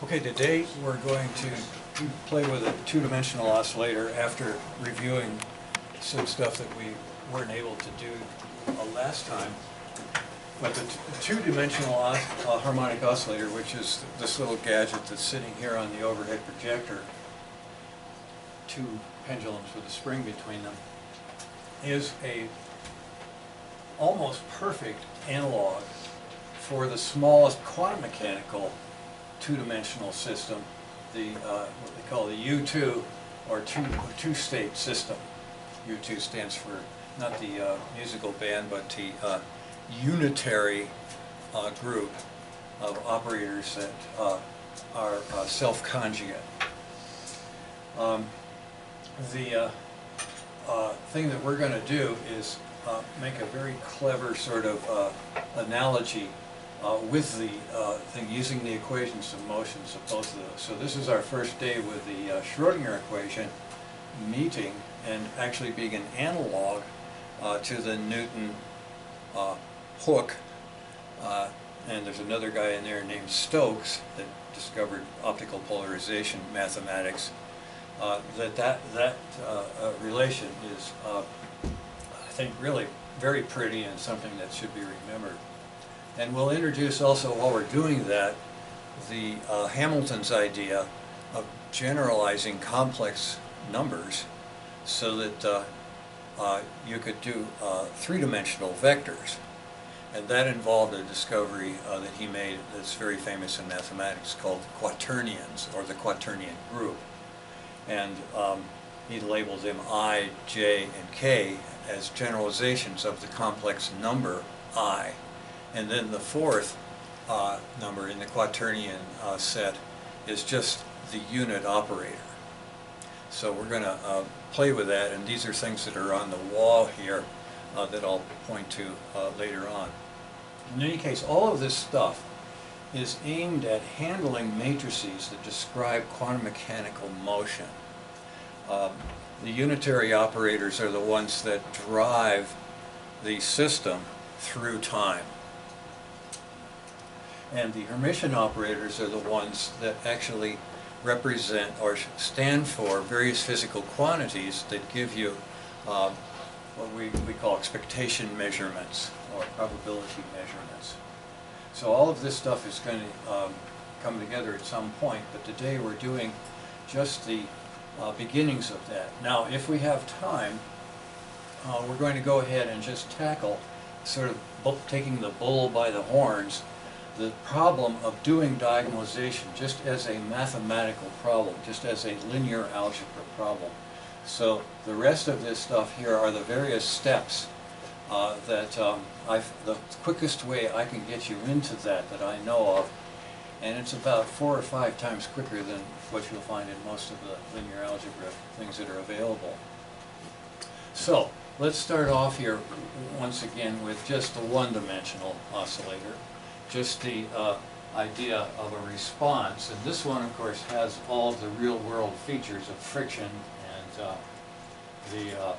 Okay, today we're going to play with a two-dimensional oscillator after reviewing some stuff that we weren't able to do last time. But the two-dimensional harmonic oscillator, which is this little gadget that's sitting here on the overhead projector, two pendulums with a spring between them, is a almost perfect analog for the smallest quantum mechanical two-dimensional system, the what they call the U2 or two-state system. U2 stands for not the musical band, but the unitary group of operators that are self-conjugate. The thing that we're going to do is make a very clever sort of analogy with the thing, using the equations of motions of both of those. So this is our first day with the Schrodinger equation meeting and actually being an analog to the Newton hook. And there's another guy in there named Stokes that discovered optical polarization mathematics. That relation is, I think, really very pretty and something that should be remembered. And we'll introduce also, while we're doing that, the Hamilton's idea of generalizing complex numbers so that you could do three-dimensional vectors. And that involved a discovery that he made that's very famous in mathematics called quaternions, or the quaternion group. And he labeled them I, J, and K as generalizations of the complex number I. And then the fourth number in the quaternion set is just the unit operator. So we're going to play with that, and these are things that are on the wall here that I'll point to later on. In any case, all of this stuff is aimed at handling matrices that describe quantum mechanical motion. The unitary operators are the ones that drive the system through time. And the Hermitian operators are the ones that actually represent or stand for various physical quantities that give you what we call expectation measurements or probability measurements. So all of this stuff is going to come together at some point, but today we're doing just the beginnings of that. Now, if we have time, we're going to go ahead and just tackle, sort of taking the bull by the horns, the problem of doing diagonalization just as a mathematical problem, just as a linear algebra problem. So the rest of this stuff here are the various steps that the quickest way I can get you into that I know of, and it's about 4 or 5 times quicker than what you'll find in most of the linear algebra things that are available. So let's start off here once again with just a one-dimensional oscillator, just the idea of a response. And this one, of course, has all of the real-world features of friction and the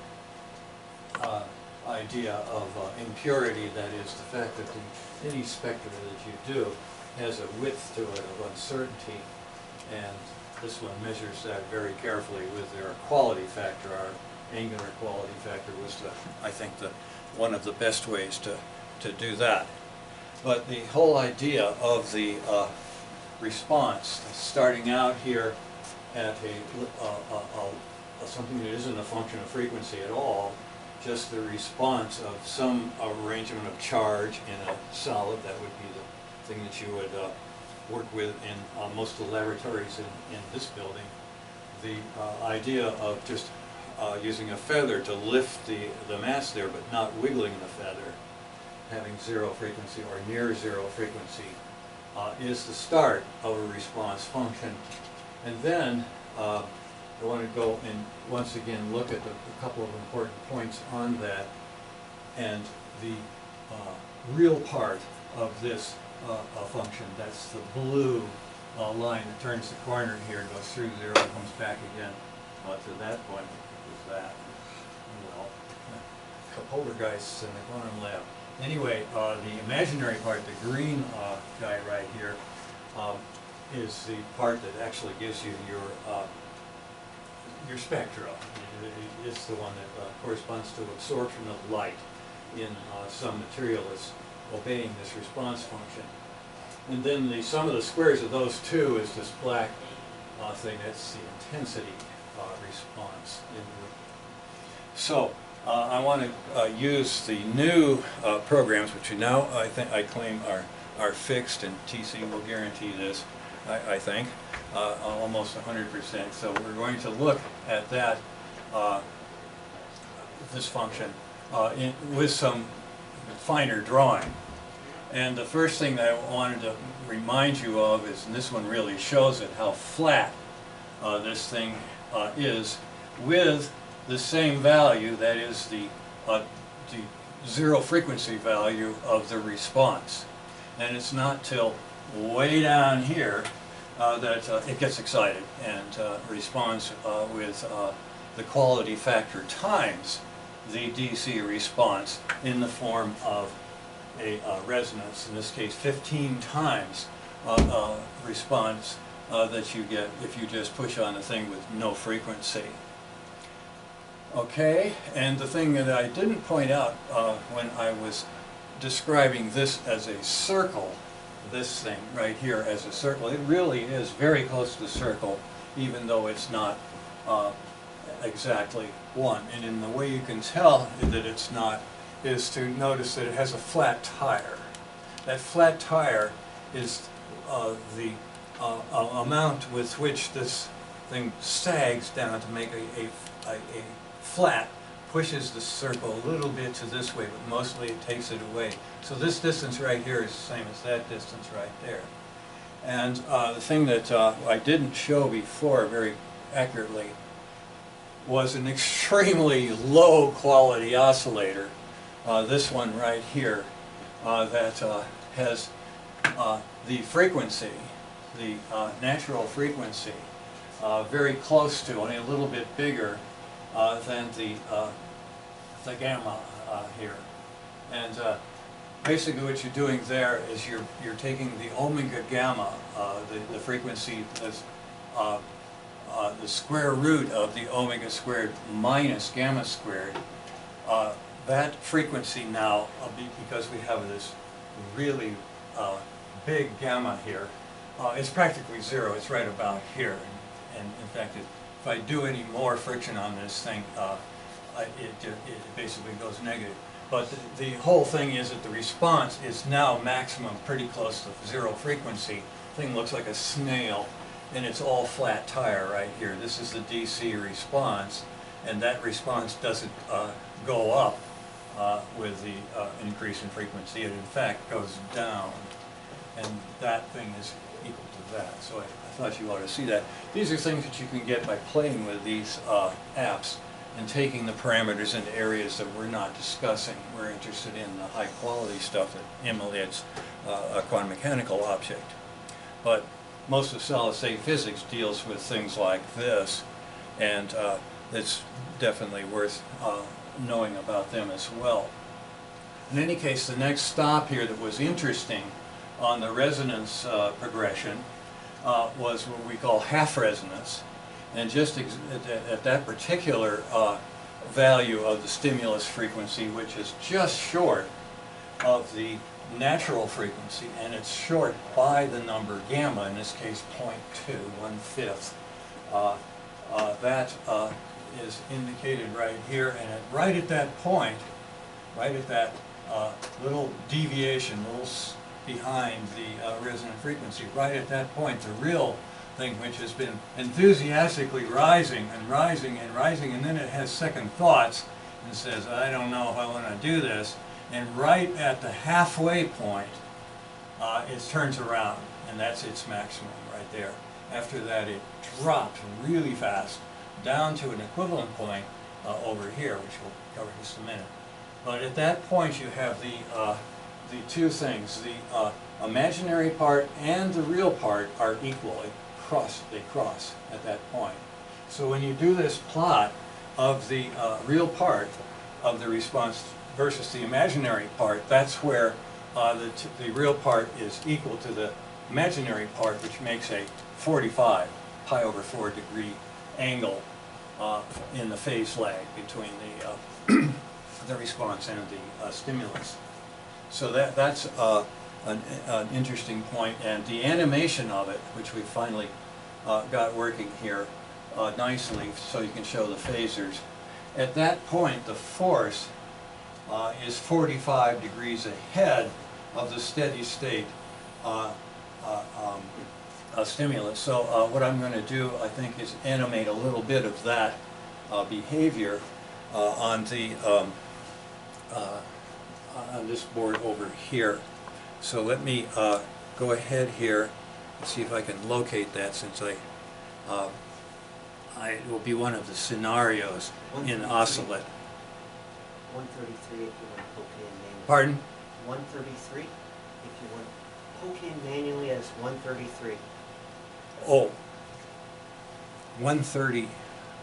idea of impurity, that is, the fact that any spectra that you do has a width to it of uncertainty, and this one measures that very carefully with their quality factor. Our angular quality factor was, I think, one of the best ways to do that. But the whole idea of the response, starting out here at something that isn't a function of frequency at all, just the response of some arrangement of charge in a solid, that would be the thing that you would work with in most of the laboratories in this building. The idea of just using a feather to lift the mass there, but not wiggling the feather, having zero frequency or near zero frequency, is the start of a response function. And then I want to go and once again look at a couple of important points on that, and the real part of this function. That's the blue line that turns the corner here, goes through zero, comes back again to that point. It was that. Well, poltergeists in the quantum lab. Anyway, the imaginary part, the green guy right here, is the part that actually gives you your spectra. It's the one that corresponds to absorption of light in some material that's obeying this response function. And then the sum of the squares of those two is this black thing. That's the intensity response. So I want to use the new programs, which now I claim are fixed, and TC will guarantee this. I think almost 100%. So we're going to look at that this function with some finer drawing. And the first thing that I wanted to remind you of is, and this one really shows it, how flat this thing is with the same value, that is the zero frequency value of the response. And it's not till way down here that it gets excited and responds with the quality factor times the DC response in the form of a resonance, in this case 15 times response that you get if you just push on a thing with no frequency. Okay, and the thing that I didn't point out when I was describing this as a circle, this thing right here as a circle, it really is very close to the circle, even though it's not exactly one. And in the way you can tell that it's not is to notice that it has a flat tire. That flat tire is the amount with which this thing sags down to make a flat, pushes the circle a little bit to this way, but mostly it takes it away. So this distance right here is the same as that distance right there. And the thing that I didn't show before very accurately was an extremely low quality oscillator. This one right here that has the frequency, the natural frequency, very close to, only a little bit bigger than the gamma here. And basically what you're doing there is you're taking the omega gamma, the frequency that's the square root of the omega squared minus gamma squared. That frequency now, because we have this really big gamma here, it's practically zero. It's right about here. And in fact, if I do any more friction on this thing, it basically goes negative. But the whole thing is that the response is now maximum, pretty close to zero frequency. The thing looks like a snail, and it's all flat tire right here. This is the DC response, and that response doesn't go up with the increase in frequency. It in fact goes down, and that thing is equal to that. So I thought you ought to see that. These are things that you can get by playing with these apps and taking the parameters into areas that we're not discussing. We're interested in the high quality stuff that emulates a quantum mechanical object. But most of solid state physics deals with things like this, and it's definitely worth knowing about them as well. In any case, the next stop here that was interesting on the resonance progression was what we call half resonance. And just at that particular value of the stimulus frequency, which is just short of the natural frequency, and it's short by the number gamma, in this case 0.2, 1/5. That is indicated right here, and right at that point, right at that little deviation, behind the resonant frequency, right at that point, the real thing, which has been enthusiastically rising and rising and rising, and then it has second thoughts and says, I don't know if I want to do this. And right at the halfway point, it turns around, and that's its maximum right there. After that, it drops really fast down to an equivalent point over here, which we'll cover in just a minute. But at that point, you have the two things. The imaginary part and the real part are equal. They cross at that point. So when you do this plot of the real part of the response versus the imaginary part, that's where the real part is equal to the imaginary part, which makes a 45 pi over 4 degree angle in the phase lag between the response and the stimulus. So that's an interesting point, and the animation of it, which we finally got working here nicely, so you can show the phasors. At that point, the force is 45 degrees ahead of the steady state stimulus. So what I'm going to do, I think, is animate a little bit of that behavior on this board over here. So let me go ahead here and see if I can locate that, since it will be one of the scenarios in oscillate. 133 if you want to poke in manually. Pardon? 133 if you want to poke in manually as 133. Oh, 130.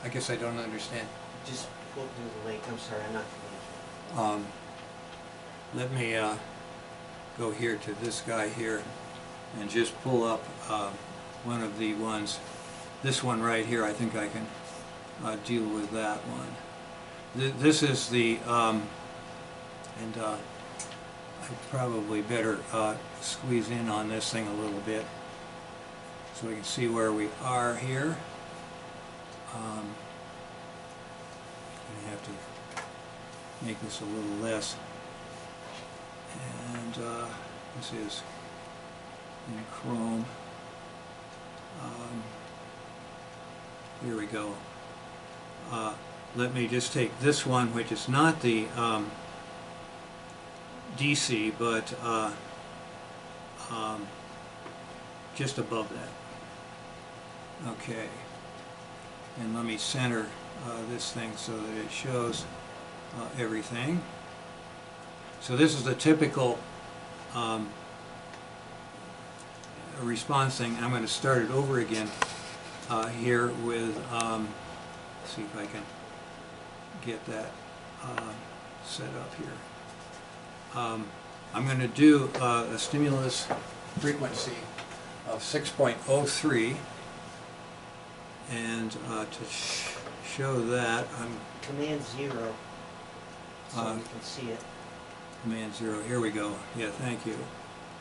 I guess I don't understand. Just pull through the link. I'm sorry, I'm not familiar. Let me go here to this guy here and just pull up one of the ones. This one right here, I think I can deal with that one. This is the, and I probably better squeeze in on this thing a little bit so we can see where we are here. I have to make this a little less. And this is in Chrome. Here we go. Let me just take this one, which is not the DC, but just above that. Okay. And let me center this thing so that it shows everything. So this is the typical response thing. I'm going to start it over again here with, see if I can get that set up here. I'm going to do a stimulus frequency of 6.03, and to show that I'm Command 0 so you can see it. Command 0, here we go. Yeah, thank you.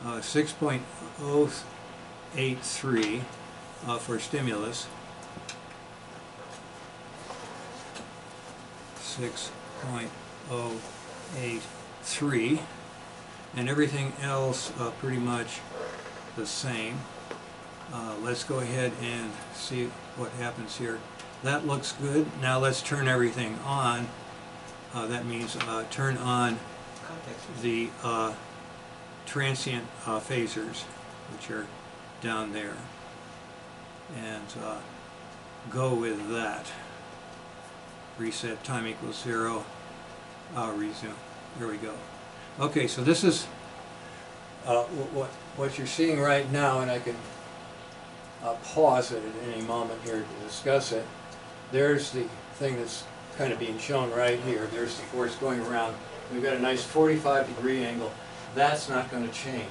6.083 for stimulus. 6.083, and everything else pretty much the same. Let's go ahead and see what happens here. That looks good. Now let's turn everything on. That means turn on the transient phasors, which are down there, and go with that. Reset time equals 0. Resume. There we go. Okay, so this is what you're seeing right now, and I can pause it at any moment here to discuss it. There's the thing that's kind of being shown right here. There's the force going around. We've got a nice 45-degree angle. That's not going to change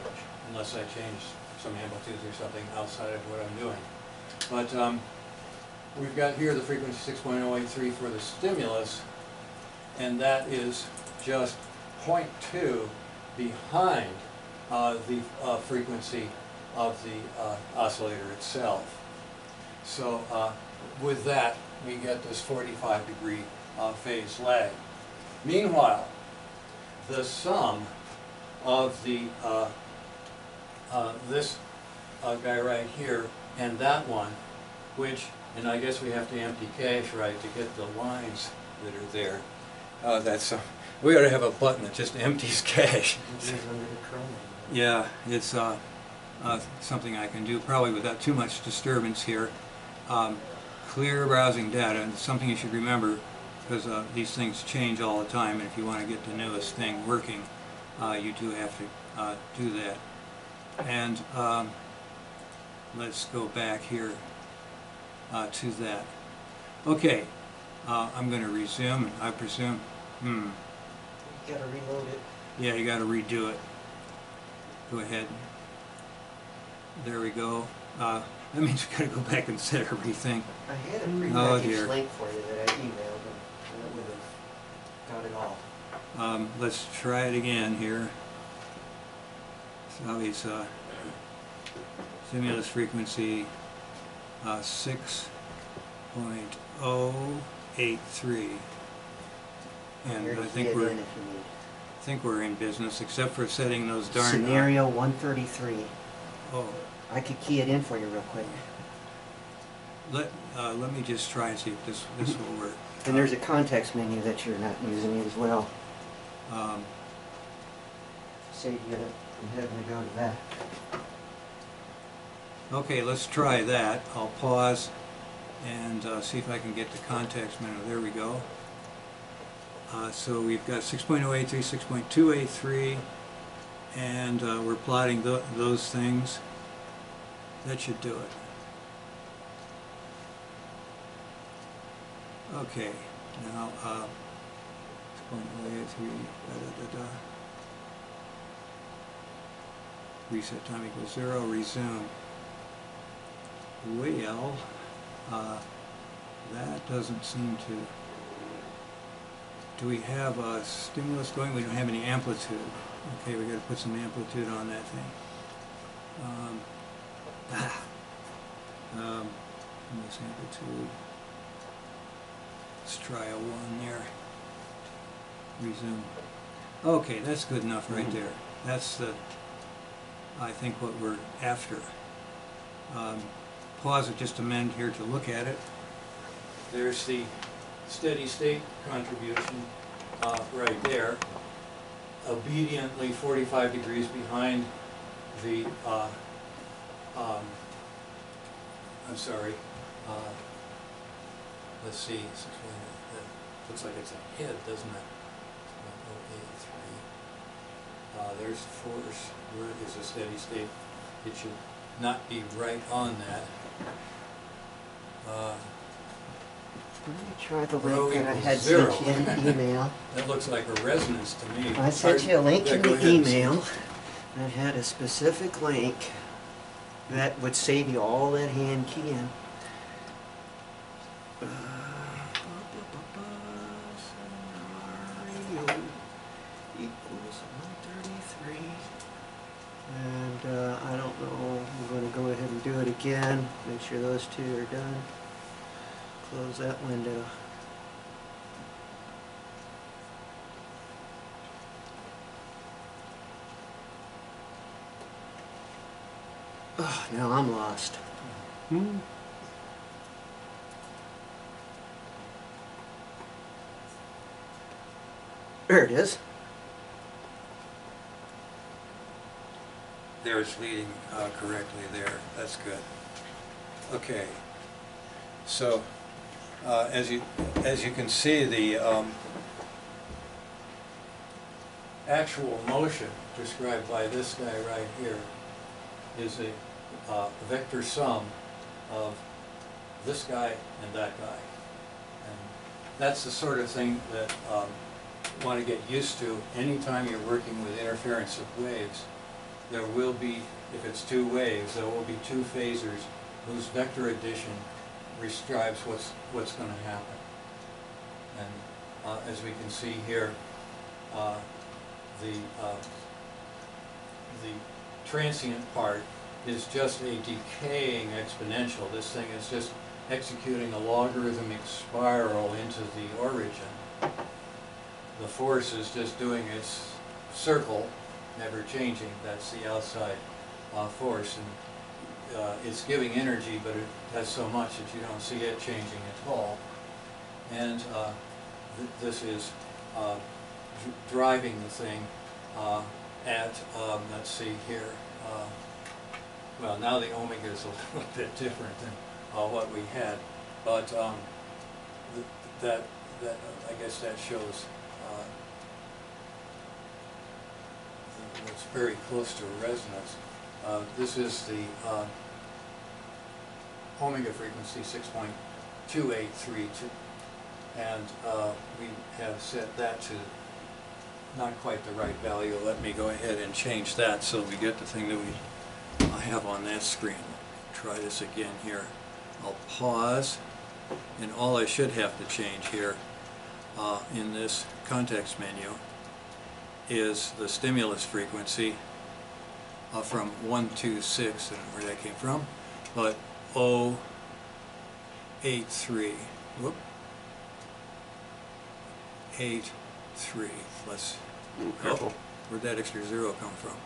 unless I change some amplitudes or something outside of what I'm doing. But we've got here the frequency 6.083 for the stimulus, and that is just 0.2 behind the frequency of the oscillator itself. So with that, we get this 45-degree phase lag. Meanwhile, the sum of the this guy right here and that one, which, and I guess we have to empty cache, right, to get the lines that are there. That's we ought to have a button that just empties cache. Yeah, it's something I can do probably without too much disturbance here. Clear browsing data, and something you should remember, because these things change all the time, and if you want to get the newest thing working, you do have to do that. And let's go back here to that. Okay, I'm going to resume, I presume. You got to reload it. Yeah, you got to redo it. Go ahead. There we go. That means we gotta go back and set everything. I had a prepackaged link for you that I emailed, and it would have got it all. Let's try it again here. So it's stimulus frequency 6.083, and Here to I key think it we're in if you need. we're in business, except for setting those darn. Scenario 133. Oh, I could key it in for you real quick. let me just try and see if this will work. And there's a context menu that you're not using as well. Save you from having to go to that. Okay, let's try that. I'll pause and see if I can get the context menu. There we go. So we've got 6.083, 6.283, and we're plotting those things. That should do it. Okay, now 6.083, reset time equals 0, resume. Well, that doesn't seem to. Do we have a stimulus going? We don't have any amplitude. Okay, we got to put some amplitude on that thing. This amplitude. Let's try a 1 there. Resume. Okay, that's good enough right there. That's the, I think, what we're after. Pause it just a minute here to look at it. There's the steady state contribution right there, obediently 45 degrees behind the, I'm sorry, let's see, that looks like it's a head, doesn't it? 0.083. There's the force. Where is a steady state? It should not be right on that. Let me try the Rho link that I equals had 0. sent you in the email. That looks like a resonance to me. I sent you a link in Go the ahead and email that had a specific link that would save you all that hand keying. Scenario equals 133. And I don't know, I'm going to go ahead and do it again. Make sure those two are done. Close that window. Oh, now I'm lost. There it is. There it's leading correctly there. That's good. Okay. So as you can see, the actual motion described by this guy right here is a vector sum of this guy and that guy. And that's the sort of thing that you want to get used to anytime you're working with interference of waves. There will be, if it's two waves, there will be two phasors whose vector addition describes what's going to happen. And as we can see here, the transient part is just a decaying exponential. This thing is just executing a logarithmic spiral into the origin. The force is just doing its circle, never changing. That's the outside force, and it's giving energy, but it has so much that you don't see it changing at all. And this is driving the thing at, let's see here, well, now the omega is a little bit different than what we had, but that I guess that shows it's very close to a resonance. This is the omega frequency 6.2832, and we have set that to not quite the right value. Let me go ahead and change that so we get the thing that we I have on that screen. Try this again here. I'll pause, and all I should have to change here in this context menu is the stimulus frequency from 126, and where that came from, but 083. Whoop. 83. Let's. Careful. Oh, where'd that extra 0 come from?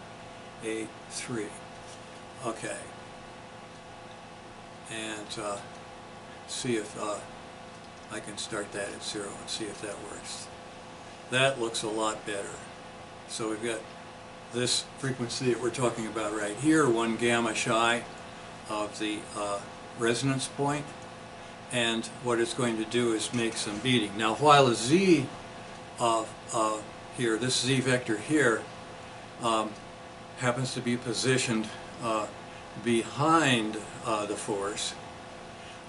83. Okay. And see if I can start that at 0 and see if that works. That looks a lot better. So we've got this frequency that we're talking about right here, 1 gamma shy of the resonance point, and what it's going to do is make some beating. Now, while a z here, this z vector here, happens to be positioned behind the force,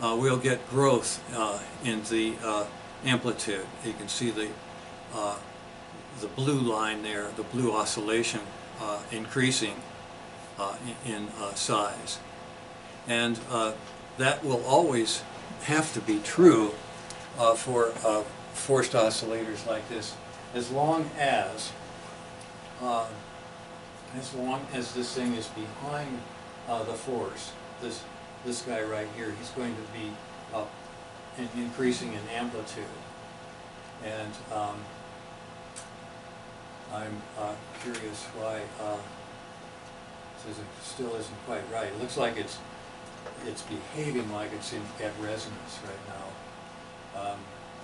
we'll get growth in the amplitude. You can see the blue line there, the blue oscillation increasing in size. And that will always have to be true for forced oscillators like this, as long as this thing is behind the force. This guy right here, he's going to be increasing in amplitude. And I'm curious why this still isn't quite right. It looks like it's behaving like it's at resonance right now.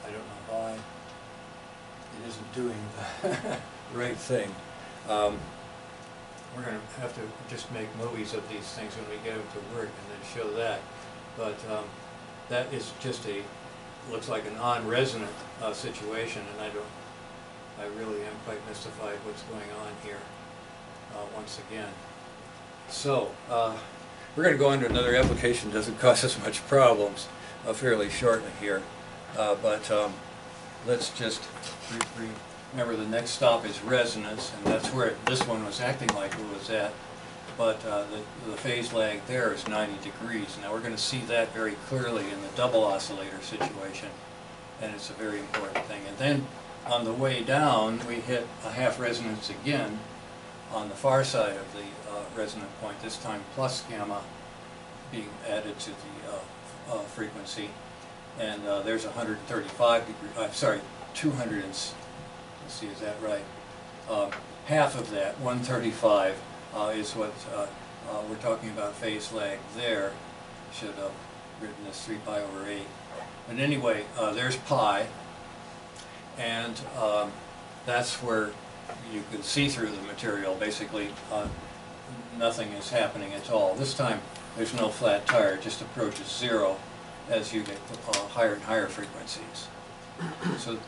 I don't know why it isn't doing the right thing. We're going to have to just make movies of these things when we get them to work and then show that. But that is just looks like a non-resonant situation, and I really am quite mystified what's going on here once again. So we're going to go into another application that doesn't cause us much problems fairly shortly here. But let's just remember the next stop is resonance, and that's where this one was acting like it was at. But the phase lag there is 90 degrees. Now we're going to see that very clearly in the double oscillator situation, and it's a very important thing. And then on the way down, we hit a half resonance again on the far side of the resonant point, this time plus gamma being added to the frequency. And there's 135 degrees, sorry, 200, let's see, is that right? Half of that, 135, is what we're talking about phase lag there. Should have written this 3 pi over 8. But anyway, there's pi, and that's where you can see through the material. Basically, nothing is happening at all. This time, there's no flat tire, it just approaches 0 as you get higher and higher frequencies. So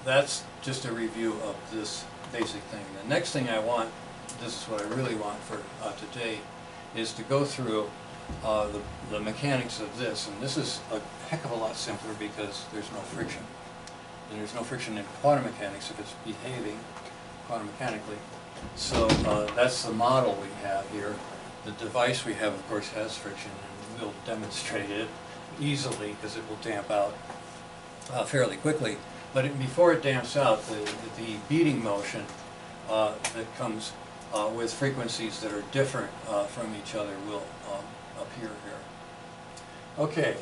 that's just a review of this basic thing. The next thing I want, this is what I really want for today, is to go through the mechanics of this. And this is a heck of a lot simpler because there's no friction. And there's no friction in quantum mechanics if it's behaving quantum mechanically. So that's the model we have here. The device we have, of course, has friction, and we'll demonstrate it easily because it will damp out fairly quickly. But before it damps out, the beating motion that comes with frequencies that are different from each other will appear here. Okay,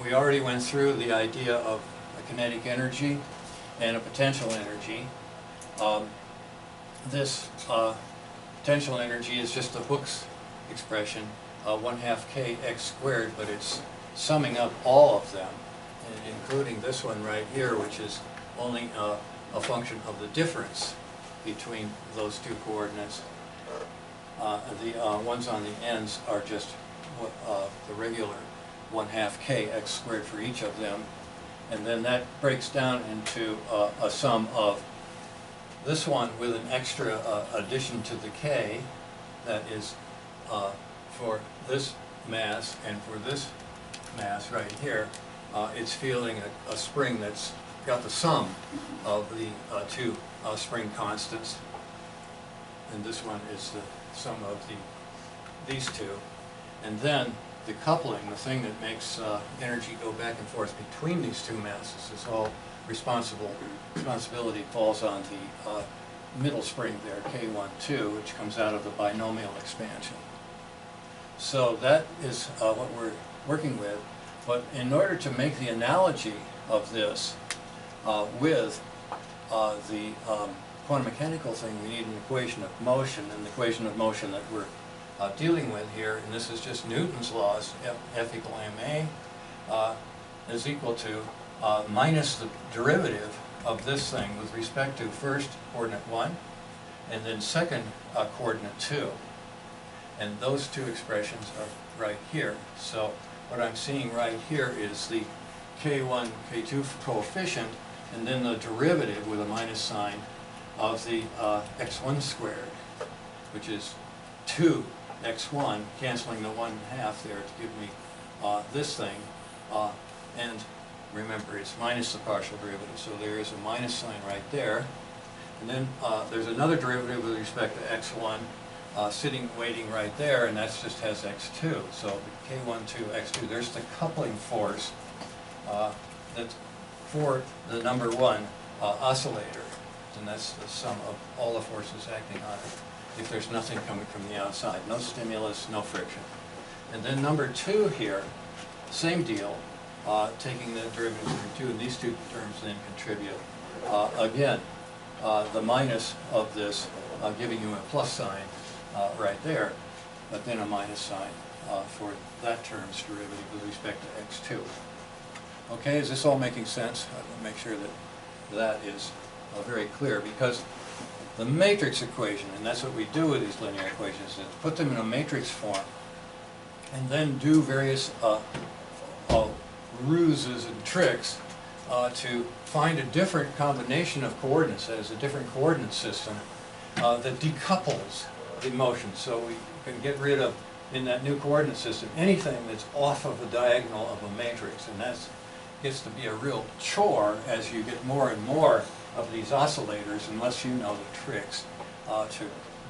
we already went through the idea of a kinetic energy and a potential energy. This potential energy is just the Hooke's expression, 1/2 kx squared, but it's summing up all of them, including this one right here, which is only a function of the difference between those two coordinates. The ones on the ends are just the regular 1/2 kx squared for each of them, and then that breaks down into a sum of this one with an extra addition to the k, that is for this mass and for this mass right here. It's feeling a spring that's got the sum of the two spring constants, and this one is the sum of the these two. And then the coupling, the thing that makes energy go back and forth between these two masses, is all responsibility falls on the middle spring there, K12, which comes out of the binomial expansion. So that is what we're working with. But in order to make the analogy of this with the quantum mechanical thing, we need an equation of motion, and the equation of motion that we're dealing with here, and this is just Newton's laws, F equal ma, is equal to minus the derivative of this thing with respect to first coordinate 1 and then second coordinate 2. And those two expressions are right here. So what I'm seeing right here is the K1, K2 coefficient, and then the derivative with a minus sign of the x1 squared, which is 2x1, canceling the 1/2 there to give me this thing. And remember, it's minus the partial derivative, so there is a minus sign right there. And then there's another derivative with respect to x1 sitting, waiting right there, and that just has x2. So K12, x2, there's the coupling force that's for the number 1 oscillator. And that's the sum of all the forces acting on it, if there's nothing coming from the outside. No stimulus, no friction. And then number 2 here, same deal, taking the derivatives of 2, and these two terms then contribute. Again, the minus of this giving you a plus sign right there, but then a minus sign for that term's derivative with respect to x2. Okay, is this all making sense? I want to make sure that that is very clear, because the matrix equation, and that's what we do with these linear equations, is put them in a matrix form and then do various ruses and tricks to find a different combination of coordinates, that is a different coordinate system that decouples the motion. So we can get rid of, in that new coordinate system, anything that's off of the diagonal of a matrix, and that gets to be a real chore as you get more and more of these oscillators, unless you know the tricks to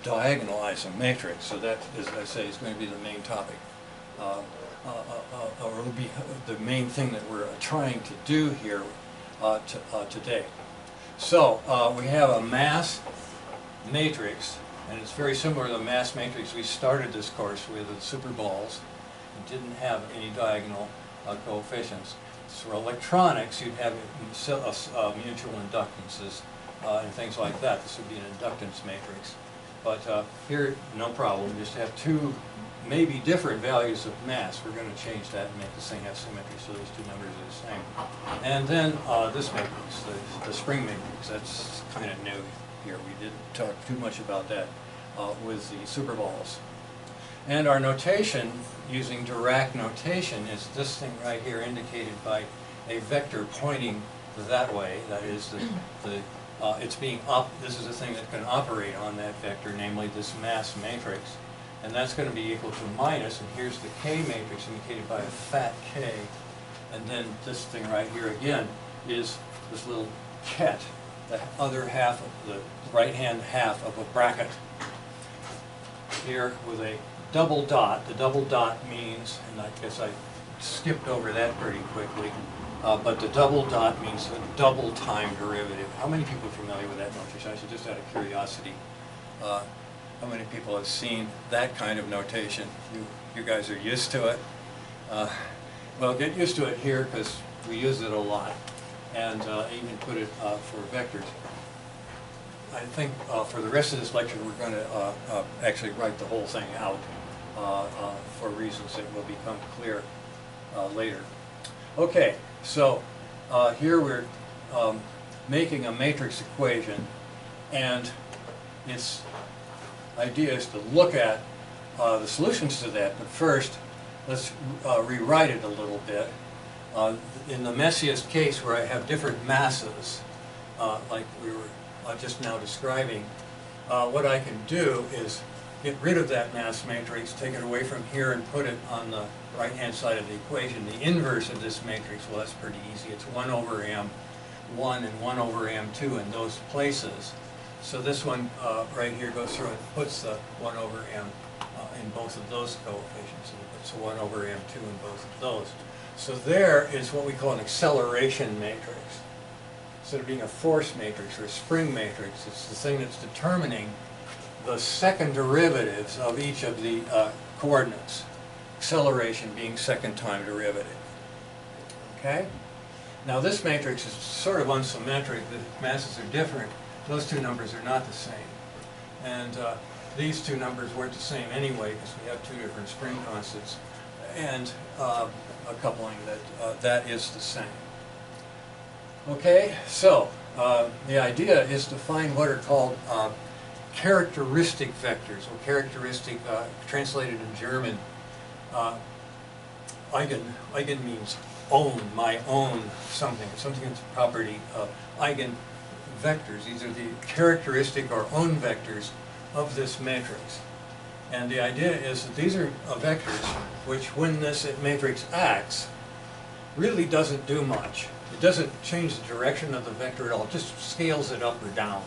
diagonalize a matrix. So that, as I say, is going to be the main topic, or will be the main thing that we're trying to do here today. So we have a mass matrix, and it's very similar to the mass matrix we started this course with superballs. It didn't have any diagonal coefficients. For electronics, you'd have mutual inductances and things like that. This would be an inductance matrix. But here, no problem. Just have two maybe different values of mass. We're going to change that and make this thing have symmetry so those two numbers are the same. And then this matrix, the spring matrix, that's kind of new here. We didn't talk too much about that with the superballs. And our notation, using Dirac notation, is this thing right here indicated by a vector pointing that way. That is, it's being this is the thing that can operate on that vector, namely this mass matrix. And that's going to be equal to minus, and here's the K matrix indicated by a fat K. And then this thing right here again is this little ket, the other half of the right-hand half of a bracket. Here with a double dot. The double dot means, and I guess I skipped over that pretty quickly, but the double dot means a double time derivative. How many people are familiar with that notation? I should just out of curiosity. How many people have seen that kind of notation? You guys are used to it. Well, get used to it here because we use it a lot, and even put it for vectors. I think for the rest of this lecture we're going to actually write the whole thing out for reasons that will become clear later. Okay, so here we're making a matrix equation, and its idea is to look at the solutions to that, but first let's rewrite it a little bit. In the messiest case where I have different masses, like we were just now describing, what I can do is get rid of that mass matrix, take it away from here and put it on the right-hand side of the equation. The inverse of this matrix, well, that's pretty easy. It's 1 over M1 and 1 over M2 in those places. So this one right here goes through and puts the 1 over in both of those coefficients. It's 1 over m2 in both of those. So there is what we call an acceleration matrix. Instead of being a force matrix or a spring matrix, it's the thing that's determining the second derivatives of each of the coordinates. Acceleration being second time derivative. Okay? Now this matrix is sort of unsymmetric. The masses are different. Those two numbers are not the same. And these two numbers weren't the same anyway because we have two different spring constants and a coupling that is the same. Okay, so the idea is to find what are called characteristic vectors, or characteristic, translated in German, eigen means own, my own something that's a property of eigenvectors. These are the characteristic or own vectors of this matrix. And the idea is that these are vectors which, when this matrix acts, really doesn't do much. It doesn't change the direction of the vector at all. It just scales it up or down,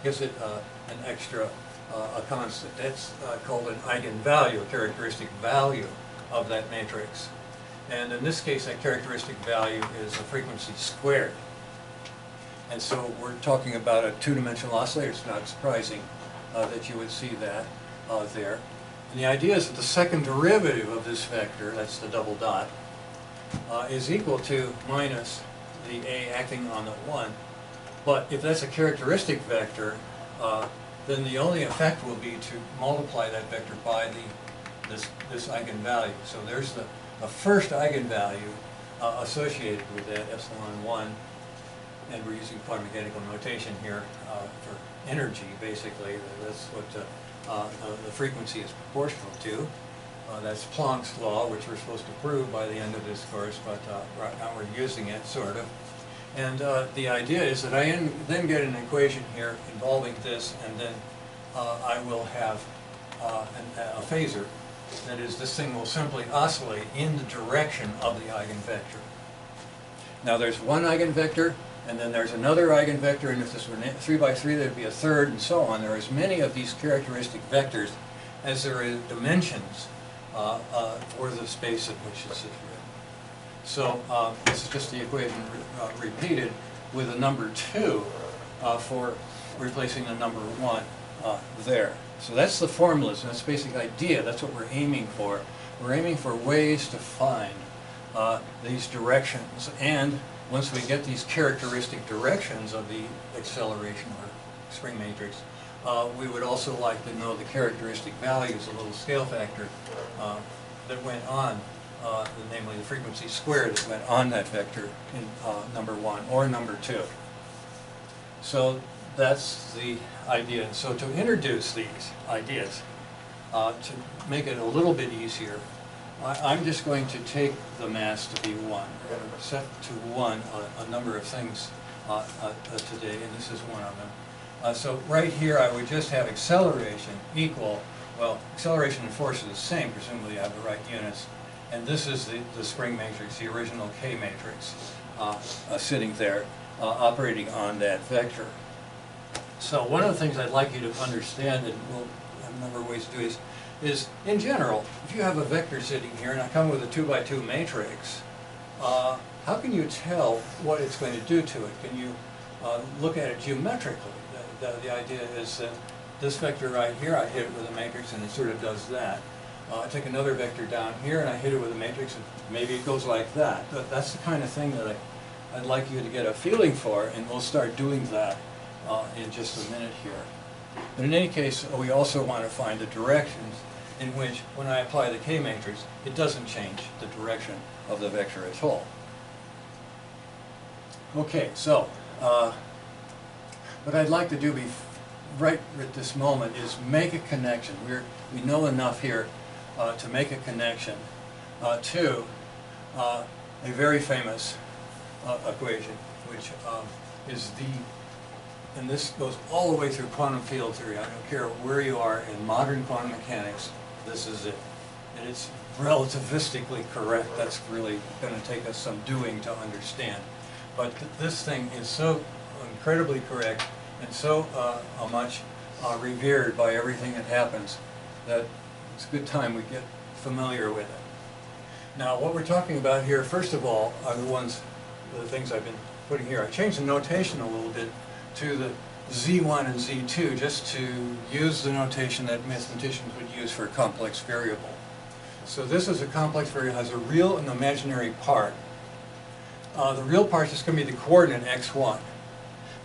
gives it an extra, a constant. That's called an eigenvalue, a characteristic value of that matrix. And in this case, that characteristic value is a frequency squared. And so we're talking about a two-dimensional oscillator. It's not surprising that you would see that there. And the idea is that the second derivative of this vector, that's the double dot, is equal to minus the A acting on the 1. But if that's a characteristic vector, then the only effect will be to multiply that vector by this eigenvalue. So there's the first eigenvalue associated with that, epsilon 1, and we're using quantum mechanical notation here for energy, basically. That's what the frequency is proportional to. That's Planck's law, which we're supposed to prove by the end of this course, but right now we're using it, sort of. And the idea is that I then get an equation here involving this, and then I will have a phasor. That is, this thing will simply oscillate in the direction of the eigenvector. Now there's one eigenvector, and then there's another eigenvector, and if this were 3 by 3, there'd be a third, and so on. There are as many of these characteristic vectors as there are dimensions for the space in which this is written. So this is just the equation repeated with a number 2 for replacing the number 1 there. So that's the formalism, that's the basic idea, that's what we're aiming for. We're aiming for ways to find these directions, and once we get these characteristic directions of the acceleration or spring matrix, we would also like to know the characteristic values, a little scale factor that went on, namely the frequency squared that went on that vector in number 1 or number 2. So that's the idea. And so to introduce these ideas, to make it a little bit easier, I'm just going to take the mass to be 1. We're going to set to 1 a number of things today, and this is one of them. So right here I would just have acceleration equal, well, acceleration and force are the same, presumably I have the right units, and this is the spring matrix, the original K matrix, sitting there, operating on that vector. So one of the things I'd like you to understand, and we'll have a number of ways to do this, is in general, if you have a vector sitting here and I come with a 2 by 2 matrix, how can you tell what it's going to do to it? Can you look at it geometrically? The idea is that this vector right here, I hit it with a matrix and it sort of does that. I take another vector down here and I hit it with a matrix and maybe it goes like that. That's the kind of thing that I'd like you to get a feeling for, and we'll start doing that in just a minute here. But in any case, we also want to find the directions in which, when I apply the K matrix, it doesn't change the direction of the vector at all. Okay, so what I'd like to do right at this moment is make a connection. We know enough here to make a connection to a very famous equation, which is and this goes all the way through quantum field theory. I don't care where you are in modern quantum mechanics, this is it. And it's relativistically correct. That's really going to take us some doing to understand. But this thing is so incredibly correct and so much revered by everything that happens that it's a good time we get familiar with it. Now, what we're talking about here, first of all, are the things I've been putting here. I changed the notation a little bit to the Z1 and Z2 just to use the notation that mathematicians would use for a complex variable. So this is a complex variable, has a real and imaginary part. The real part is going to be the coordinate x1.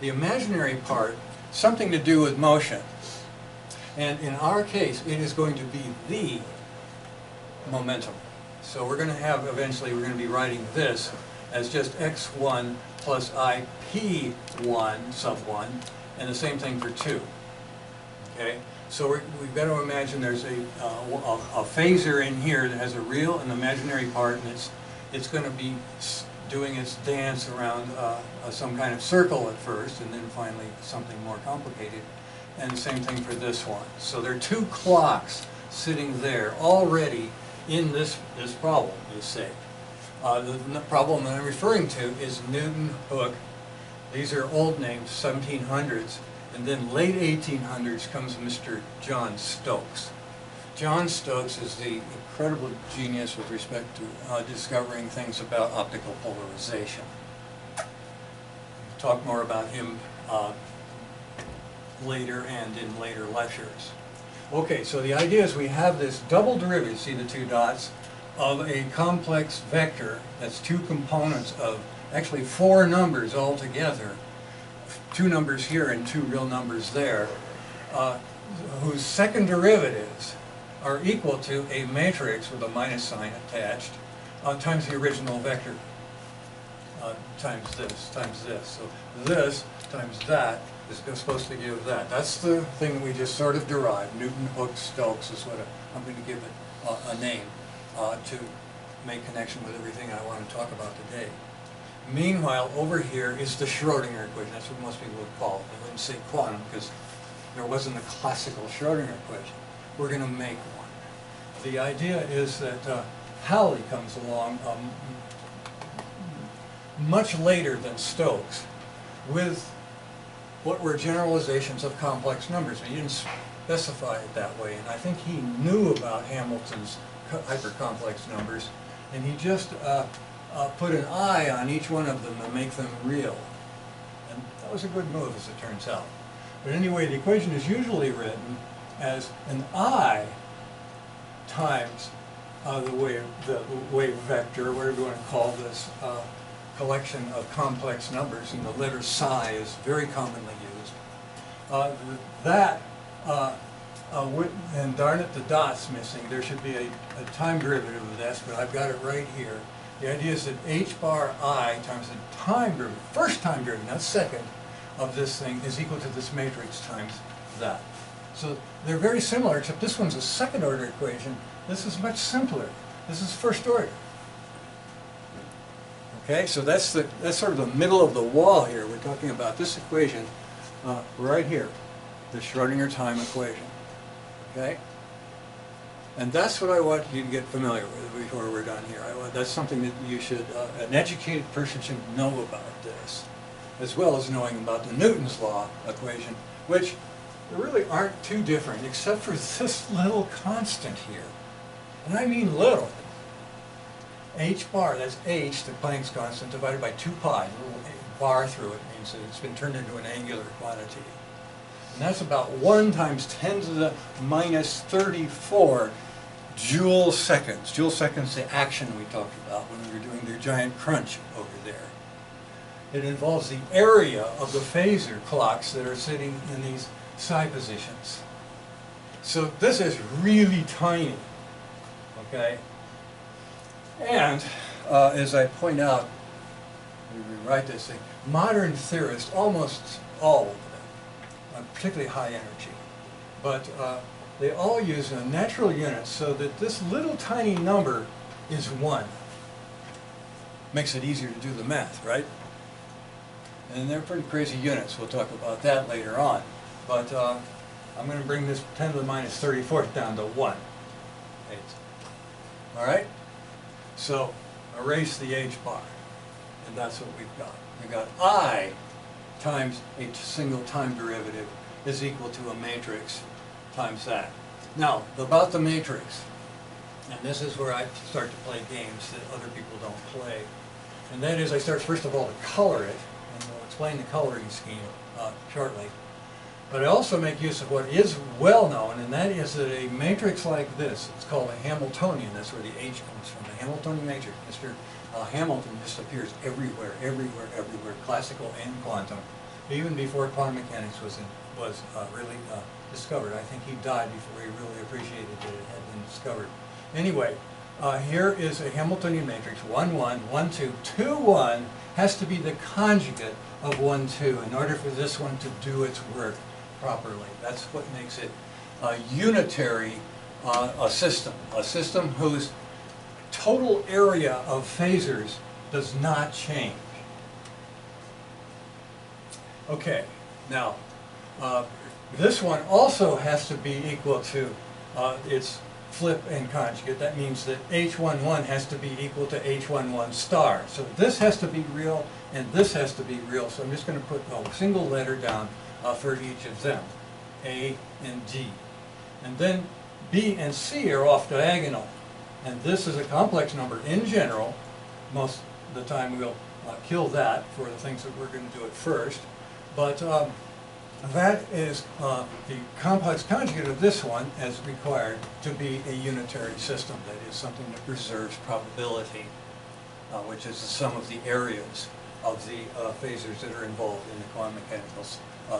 The imaginary part, something to do with motion. And in our case, it is going to be the momentum. So we're going to have, eventually, we're going to be writing this as just x1 plus ip1 sub 1, and the same thing for 2. Okay? So we've got to imagine there's a phasor in here that has a real and imaginary part, and it's going to be doing its dance around some kind of circle at first, and then finally something more complicated. And the same thing for this one. So there are two clocks sitting there already in this problem, you say. The problem that I'm referring to is Newton, Hooke. These are old names, 1700s. And then late 1800s comes Mr. John Stokes. John Stokes is the incredible genius with respect to discovering things about optical polarization. We'll talk more about him later and in later lectures. Okay, so the idea is we have this double derivative, see the two dots, of a complex vector that's two components of actually four numbers altogether, two numbers here and two real numbers there, whose second derivatives are equal to a matrix with a minus sign attached times the original vector times this. So this times that is supposed to give that. That's the thing we just sort of derived. Newton, Hooke, Stokes is what I'm going to give it a name to make connection with everything I want to talk about today. Meanwhile, over here is the Schrodinger equation. That's what most people would call it. They wouldn't say quantum because there wasn't a classical Schrodinger equation. We're going to make one. The idea is that Halley comes along much later than Stokes with what were generalizations of complex numbers. He didn't specify it that way, and I think he knew about Hamilton's hypercomplex numbers, and he just put an I on each one of them to make them real. And that was a good move, as it turns out. But anyway, the equation is usually written as an I times the wave vector, whatever you want to call this, collection of complex numbers, and the letter psi is very commonly used. And darn it, the dot's missing. There should be a time derivative of this, but I've got it right here. The idea is that h bar I times the time derivative, first time derivative, not second, of this thing is equal to this matrix times that. So they're very similar, except this one's a second order equation. This is much simpler. This is first order. Okay, so that's sort of the middle of the wall here. We're talking about this equation right here, the Schrodinger time equation. Okay? And that's what I want you to get familiar with before we're done here. That's something that you should, an educated person should know about this, as well as knowing about the Newton's law equation, which really aren't too different, except for this little constant here. And I mean little. H bar, that's h, the Planck's constant, divided by 2 pi. A little bar through it means that it's been turned into an angular quantity. And that's about 1 times 10 to the minus 34 joule seconds. Joule seconds, the action we talked about when we were doing the giant crunch over there. It involves the area of the phasor clocks that are sitting in these psi positions. So this is really tiny, okay? And as I point out, we rewrite this thing, modern theorists, almost all of them, particularly high energy, but they all use a natural unit so that this little tiny number is 1. Makes it easier to do the math, right? And they're pretty crazy units. We'll talk about that later on. But I'm going to bring this 10 to the minus 34th down to 1. All right? So erase the h bar, and that's what we've got. We've got I times a single time derivative is equal to a matrix times that. Now, about the matrix. And this is where I start to play games that other people don't play. And that is, I start first of all to color it, and we'll explain the coloring scheme shortly. But I also make use of what is well known, and that is that a matrix like this, it's called a Hamiltonian, that's where the H comes from, the Hamiltonian matrix. Mr. Hamilton just appears everywhere, everywhere, everywhere, classical and quantum, even before quantum mechanics was really discovered. I think he died before he really appreciated that it had been discovered. Anyway, here is a Hamiltonian matrix, 1, 1, 1, 2, 2, 1 has to be the conjugate of 1, 2 in order for this one to do its work properly. That's what makes it a unitary a system whose total area of phasors does not change. Okay, now this one also has to be equal to its flip and conjugate. That means that H11 has to be equal to H11 star. So this has to be real and this has to be real. So I'm just going to put a single letter down for each of them, A and D. And then B and C are off diagonal. And this is a complex number in general. Most of the time we'll kill that for the things that we're going to do at first. But that is the complex conjugate of this one as required to be a unitary system. That is something that preserves probability, which is the sum of the areas of the phasors that are involved in the quantum mechanical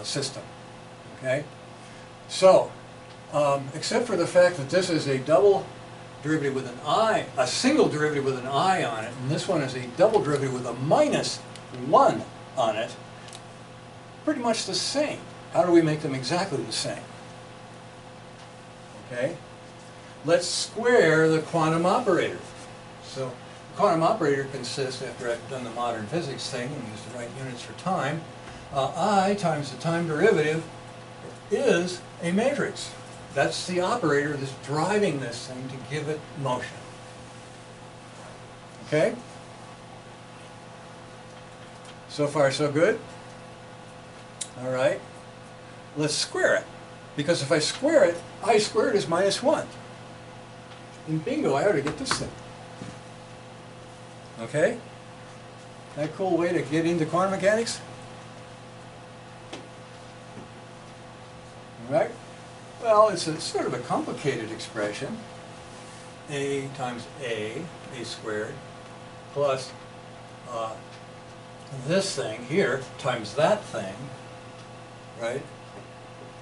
system. Okay? So, except for the fact that this is a double derivative with an I, a single derivative with an I on it, and this one is a double derivative with a -1 on it, pretty much the same. How do we make them exactly the same? Okay? Let's square the quantum operator. So the quantum operator consists, after I've done the modern physics thing and used the right units for time, I times the time derivative is a matrix. That's the operator that's driving this thing to give it motion. Okay? So far so good? All right. Let's square it. Because if I square it, I squared is -1. And bingo, I ought to get this thing. Okay? That cool way to get into quantum mechanics? All right? Well, it's a sort of a complicated expression. A times A squared, plus this thing here times that thing, right?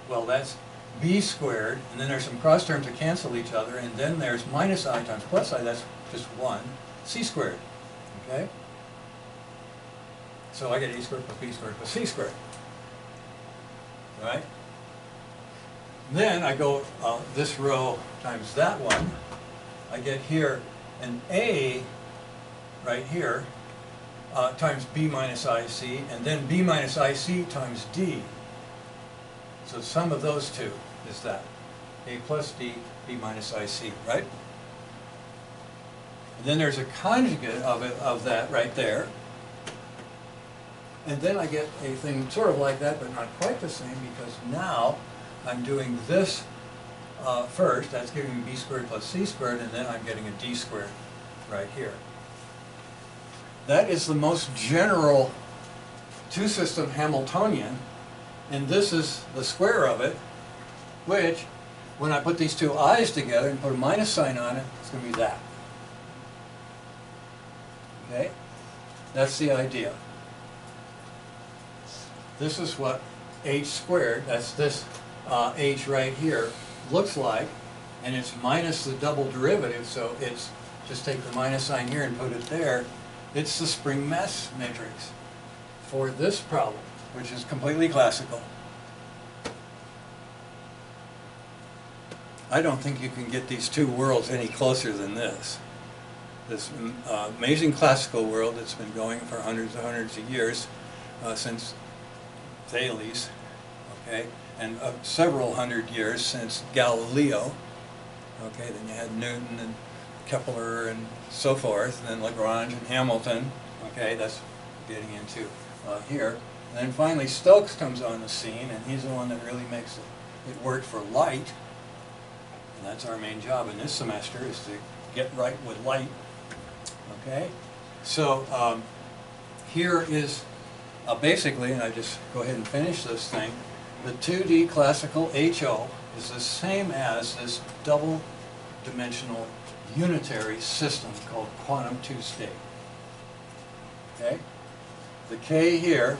Well, that's B squared, and then there's some cross terms that cancel each other, and then there's -I times +I, that's just 1, C squared, okay? So I get A squared plus B squared plus C squared, right? Then I go this row times that one. I get here an A right here times B minus IC, and then B minus IC times D. So the sum of those two is that. A plus D, B minus IC, right? And then there's a conjugate of that right there. And then I get a thing sort of like that, but not quite the same, because now I'm doing this first. That's giving me B squared plus C squared, and then I'm getting a D squared right here. That is the most general two-system Hamiltonian, and this is the square of it, which, when I put these two i's together and put a minus sign on it, it's going to be that. Okay? That's the idea. This is what h squared, that's this h right here, looks like, and it's minus the double derivative, so it's, just take the minus sign here and put it there. It's the spring mass matrix for this problem, which is completely classical. I don't think you can get these two worlds any closer than this. This amazing classical world that's been going for hundreds of years, since Thales, okay, and several hundred years since Galileo, okay, then you had Newton and Kepler and so forth, and then Lagrange and Hamilton, okay, that's getting into here. And then finally Stokes comes on the scene, and he's the one that really makes it work for light. And that's our main job in this semester, is to get right with light. Okay? So here is basically, and I just go ahead and finish this thing, the 2D classical HO is the same as this double-dimensional unitary system called quantum two-state. Okay? The K here,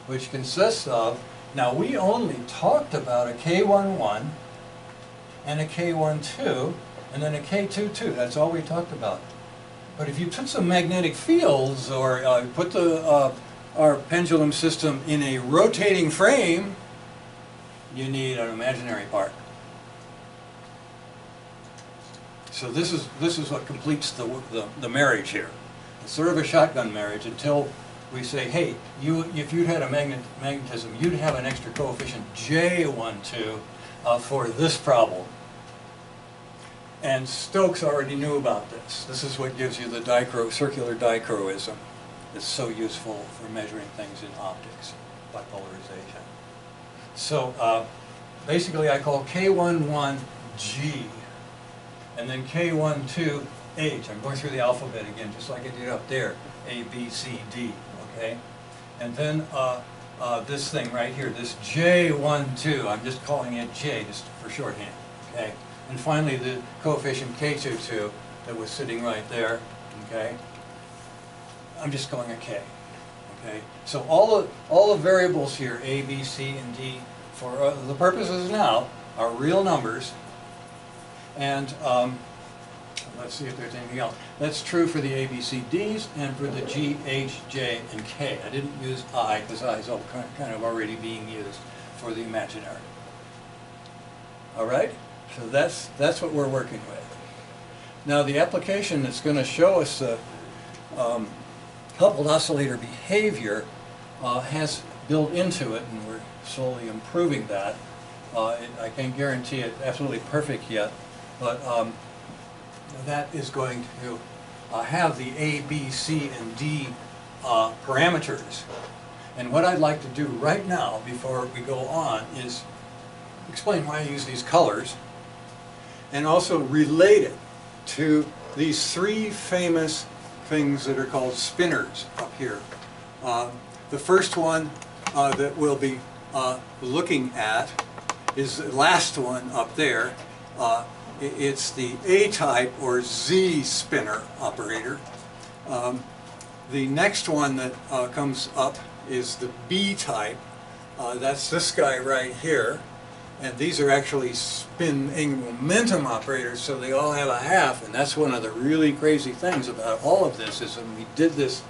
which consists of, now we only talked about a K11 and a K12 and then a K22. That's all we talked about. But if you put some magnetic fields or put our pendulum system in a rotating frame, you need an imaginary part. So this is what completes the marriage here. It's sort of a shotgun marriage until we say, hey, if you'd had a magnetism, you'd have an extra coefficient J12 for this problem. And Stokes already knew about this. This is what gives you the circular dichroism. It's so useful for measuring things in optics, bipolarization. So basically I call K11 G, and then K12 H. I'm going through the alphabet again, just like I did up there. A, B, C, D, okay? And then this thing right here, this J12, I'm just calling it J, just for shorthand, okay? And finally the coefficient K22 that was sitting right there, okay? I'm just calling it K, okay? So all the variables here, A, B, C, and D, for the purposes now, are real numbers. And let's see if there's anything else. That's true for the A, B, C, Ds and for the G, H, J, and K. I didn't use I because I is all kind of already being used for the imaginary. All right? So that's what we're working with. Now the application that's going to show us the coupled oscillator behavior has built into it, and we're slowly improving that. I can't guarantee it absolutely perfect yet, but that is going to have the A, B, C, and D parameters. And what I'd like to do right now, before we go on, is explain why I use these colors, and also relate it to these three famous things that are called spinners up here. The first one that we'll be looking at is the last one up there. It's the A-type or Z spinner operator. The next one that comes up is the B-type. That's this guy right here. And these are actually spin angular momentum operators, so they all have a half. And that's one of the really crazy things about all of this, is when we did this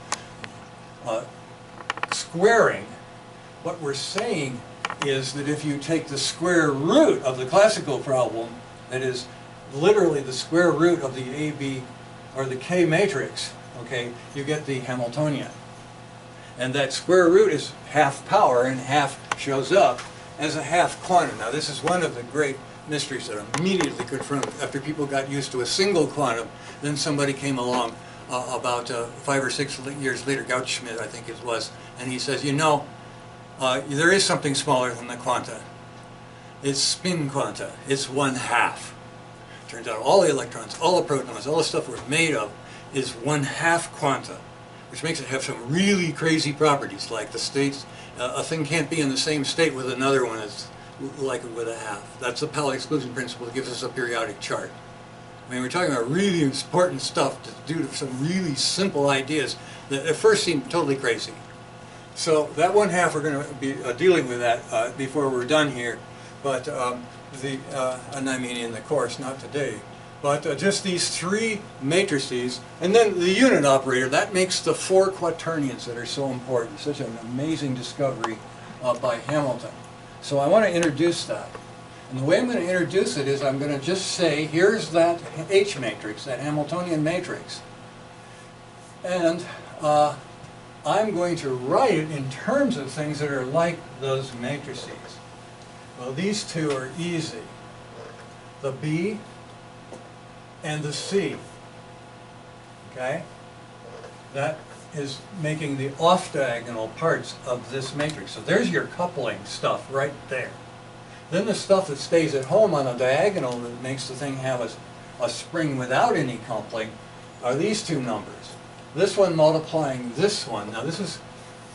squaring, what we're saying is that if you take the square root of the classical problem, that is literally the square root of the AB or the K matrix, okay, you get the Hamiltonian. And that square root is half power, and half shows up as a half quantum. Now this is one of the great mysteries that are immediately confronted after people got used to a single quantum. Then somebody came along about 5 or 6 years later, Gauss-Schmidt I think it was, and he says, you know, there is something smaller than the quanta. It's spin quanta. It's 1/2. Turns out all the electrons, all the protons, all the stuff we're made of is 1/2 quanta, which makes it have some really crazy properties, like the states. A thing can't be in the same state with another one as like it with a half. That's the Pauli exclusion principle that gives us a periodic chart. I mean, we're talking about really important stuff to do to some really simple ideas that at first seem totally crazy. So that 1/2, we're going to be dealing with that before we're done here. But and I mean in the course, not today. But just these three matrices, and then the unit operator, that makes the 4 quaternions that are so important. Such an amazing discovery by Hamilton. So I want to introduce that. And the way I'm going to introduce it is I'm going to just say, here's that H matrix, that Hamiltonian matrix. And I'm going to write it in terms of things that are like those matrices. Well, these two are easy. The B and the C. Okay? That is making the off-diagonal parts of this matrix. So there's your coupling stuff right there. Then the stuff that stays at home on a diagonal that makes the thing have a spring without any coupling are these two numbers. This one multiplying this one. Now this is,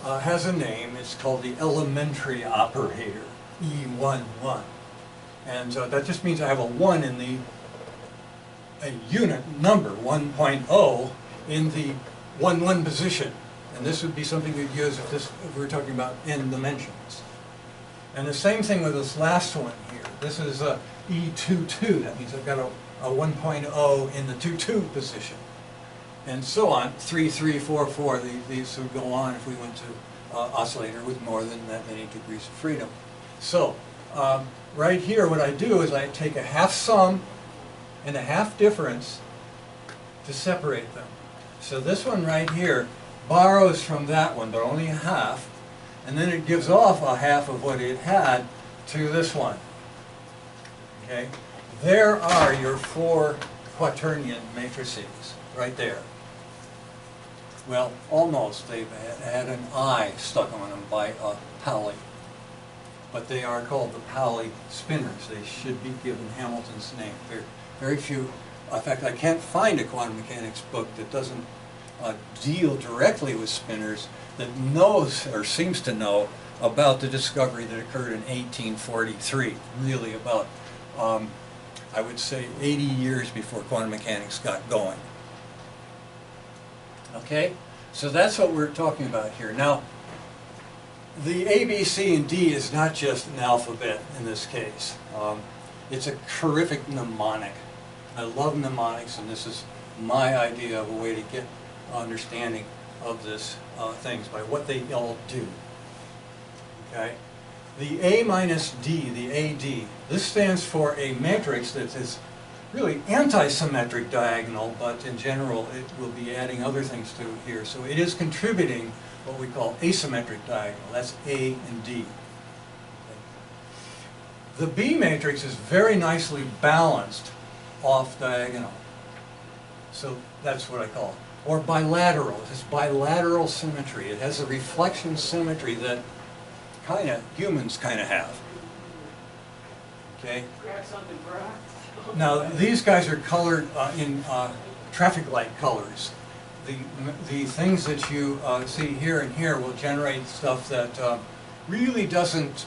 has a name. It's called the elementary operator, E11. And that just means I have a 1 in a unit number, 1.0, in the 1, 1 position. And this would be something we'd use if we were talking about n dimensions. And the same thing with this last one here. This is E22. That means I've got a 1.0 in the 2, position. And so on, 3, 3, 4, 4. These would go on if we went to oscillator with more than that many degrees of freedom. So right here, what I do is I take a half sum and a half difference to separate them. So this one right here borrows from that one, but only a half, and then it gives off a half of what it had to this one. Okay? There are your 4 quaternion matrices, right there. Well, almost. They've had an I stuck on them by a Pauli. But they are called the Pauli spinors. They should be given Hamilton's name. There are very few. In fact, I can't find a quantum mechanics book that doesn't deal directly with spinors that knows or seems to know about the discovery that occurred in 1843. Really about, I would say, 80 years before quantum mechanics got going. Okay, so that's what we're talking about here. Now, the A, B, C, and D is not just an alphabet in this case. It's a terrific mnemonic. I love mnemonics, and this is my idea of a way to get understanding of this things by what they all do. Okay, the A minus D, the AD, this stands for a matrix that is really anti-symmetric diagonal, but in general it will be adding other things to here. So it is contributing what we call asymmetric diagonal. That's A and D. Okay. The B matrix is very nicely balanced off diagonal. So that's what I call it. Or bilateral. It's bilateral symmetry. It has a reflection symmetry that humans kind of have. Okay? Now these guys are colored in traffic light colors. The things that you see here and here will generate stuff that really doesn't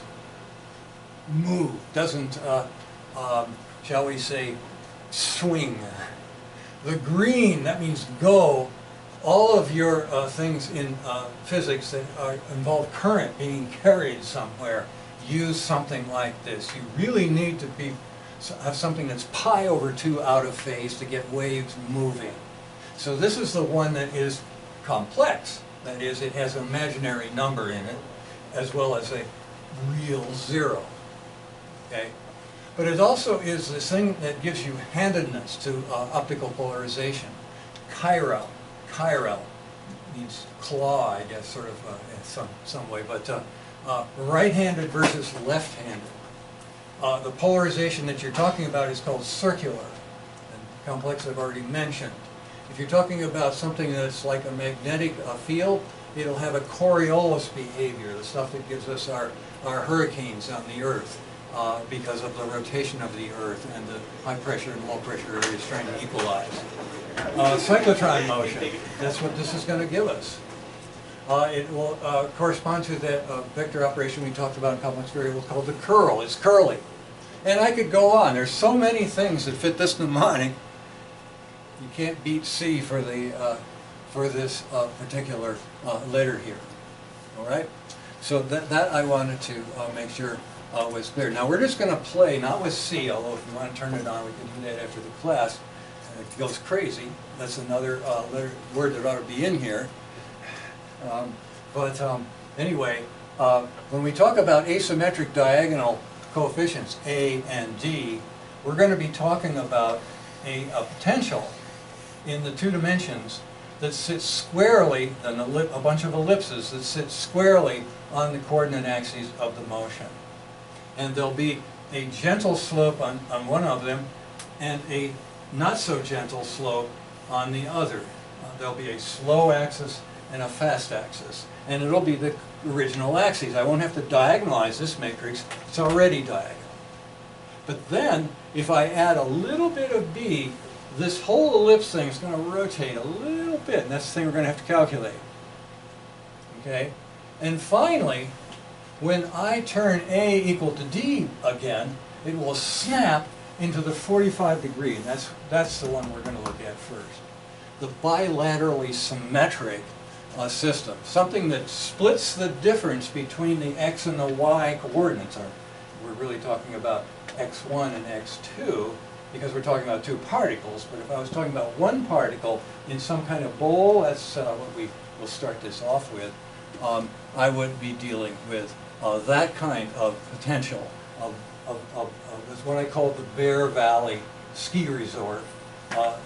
move, doesn't, shall we say, swing. The green, that means go. All of your things in physics that involve current being carried somewhere use something like this. You really need to have something that's pi over 2 out of phase to get waves moving. So this is the one that is complex. That is, it has an imaginary number in it, as well as a real 0. Okay? But it also is this thing that gives you handedness to optical polarization. Chiral. Chiral means claw, I guess, sort of in some way. But right-handed versus left-handed. The polarization that you're talking about is called circular. And complex I've already mentioned. If you're talking about something that's like a magnetic field, it'll have a Coriolis behavior, the stuff that gives us our hurricanes on the Earth. Because of the rotation of the Earth and the high pressure and low pressure areas trying to equalize. Cyclotron motion, that's what this is going to give us. It will correspond to that vector operation we talked about in complex variables called the curl. It's curly. And I could go on. There's so many things that fit this mnemonic. You can't beat C for this particular letter here. All right? So that I wanted to make sure was clear. Now we're just going to play, not with C, although if you want to turn it on, we can do that after the class. It goes crazy. That's another word that ought to be in here. Anyway, when we talk about asymmetric diagonal coefficients, A and D, we're going to be talking about a potential in the 2 dimensions that sits squarely, a bunch of ellipses that sit squarely on the coordinate axes of the motion. And there'll be a gentle slope on one of them and a not so gentle slope on the other. There'll be a slow axis and a fast axis. And it'll be the original axes. I won't have to diagonalize this matrix. It's already diagonal. But then, if I add a little bit of B, this whole ellipse thing is going to rotate a little bit, and that's the thing we're going to have to calculate. Okay? And finally, when I turn A equal to D again, it will snap into the 45 degree, and that's the one we're going to look at first. The bilaterally symmetric system, something that splits the difference between the x and the y coordinates. We're really talking about x1 and x2 because we're talking about two particles, but if I was talking about one particle in some kind of bowl, that's what we will start this off with, I would be dealing with that kind of potential of what I call the Bear Valley ski resort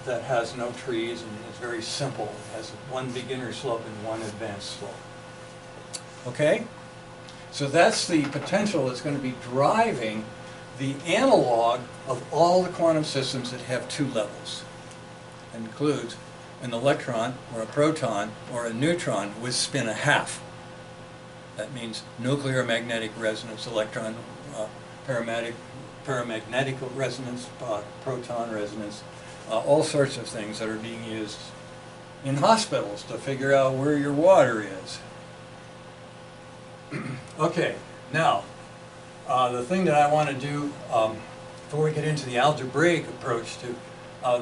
that has no trees and is very simple. It has one beginner slope and one advanced slope. Okay? So that's the potential that's going to be driving the analog of all the quantum systems that have two levels. It includes an electron or a proton or a neutron with spin 1/2. That means nuclear magnetic resonance, electron paramagnetic resonance, proton resonance, all sorts of things that are being used in hospitals to figure out where your water is. Okay, now, the thing that I want to do before we get into the algebraic approach to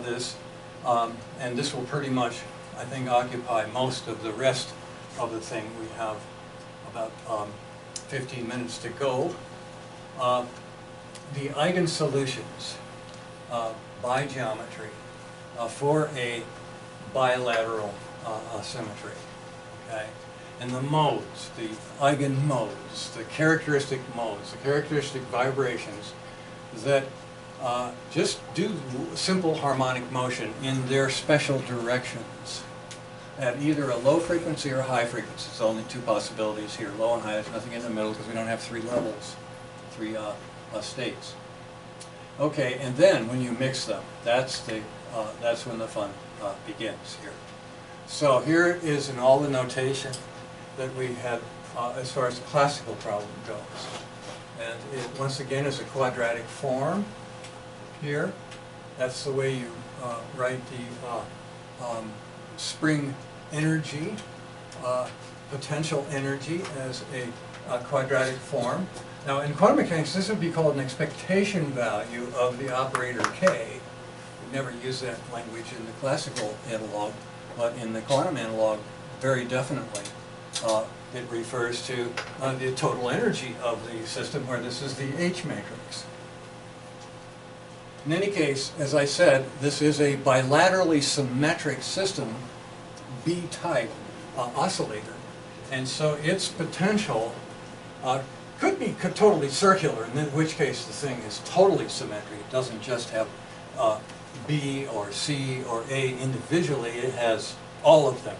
this, and this will pretty much, I think, occupy most of the rest of the thing. We have about 15 minutes to go. The eigensolutions by geometry for a bilateral symmetry, okay? And the modes, the eigenmodes, the characteristic vibrations that just do simple harmonic motion in their special directions at either a low frequency or a high frequency. There's only two possibilities here, low and high. There's nothing in the middle because we don't have three levels, three states. Okay, and then when you mix them, that's when the fun begins here. So here is in all the notation that we had as far as the classical problem goes. And it, once again, is a quadratic form here. That's the way you write the spring energy, potential energy as a quadratic form. Now, in quantum mechanics, this would be called an expectation value of the operator k. We never use that language in the classical analog, but in the quantum analog, very definitely. It refers to the total energy of the system, where this is the H matrix. In any case, as I said, this is a bilaterally symmetric system, B-type oscillator, and so its potential could be totally circular, in which case the thing is totally symmetric. It doesn't just have B or C or A individually, it has all of them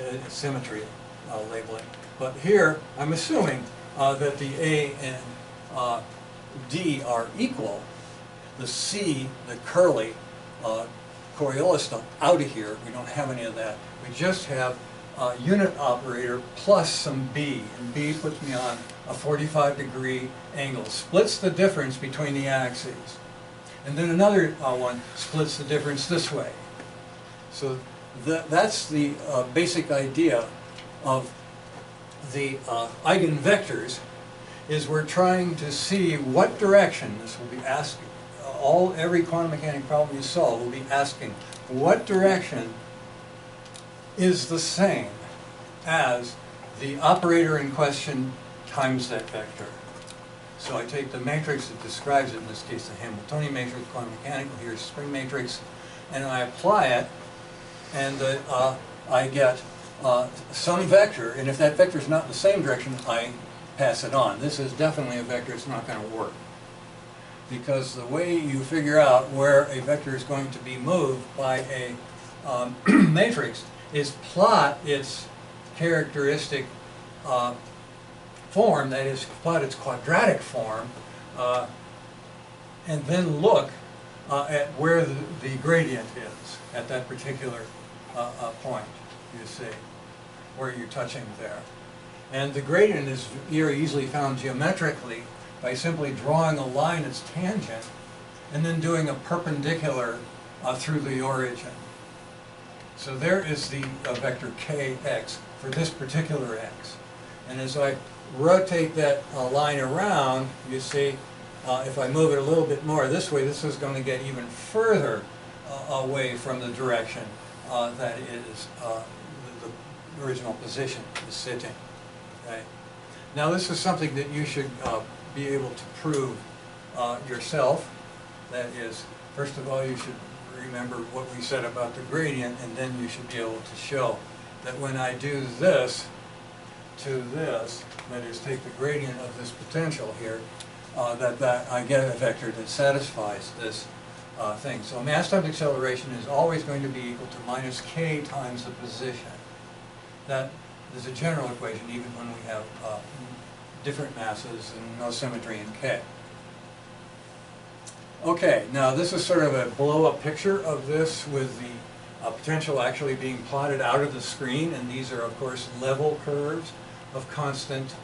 in symmetry labeling. But here, I'm assuming that the A and D are equal. The C, the curly Coriolis stuff, out of here. We don't have any of that. We just have unit operator plus some B, and B puts me on a 45-degree angle, splits the difference between the axes. And then another one splits the difference this way. So that's the basic idea of the eigenvectors, is we're trying to see what direction, this will be asking, every quantum mechanics problem you solve will be asking what direction is the same as the operator in question times that vector. So I take the matrix that describes it, in this case the Hamiltonian matrix, quantum mechanical, here's spring matrix, and I apply it, and I get some vector, and if that vector is not in the same direction, I pass it on. This is definitely a vector that's not going to work, because the way you figure out where a vector is going to be moved by a matrix is plot its characteristic form, that is, plot its quadratic form, and then look at where the gradient is at that particular point, you see, where you're touching there. And the gradient is very easily found geometrically by simply drawing a line that's tangent and then doing a perpendicular through the origin. So there is the vector kx for this particular x. And as I rotate that line around, you see, if I move it a little bit more this way, this is going to get even further away from the direction that is the original position is sitting. Okay. Now this is something that you should be able to prove yourself. That is, first of all, you should remember what we said about the gradient, and then you should be able to show that when I do this to this, that is, take the gradient of this potential here, that I get a vector that satisfies this thing. So mass times acceleration is always going to be equal to minus k times the position. That is a general equation even when we have different masses and no symmetry in k. Okay, now this is sort of a blow-up picture of this with the potential actually being plotted out of the screen, and these are of course level curves of constant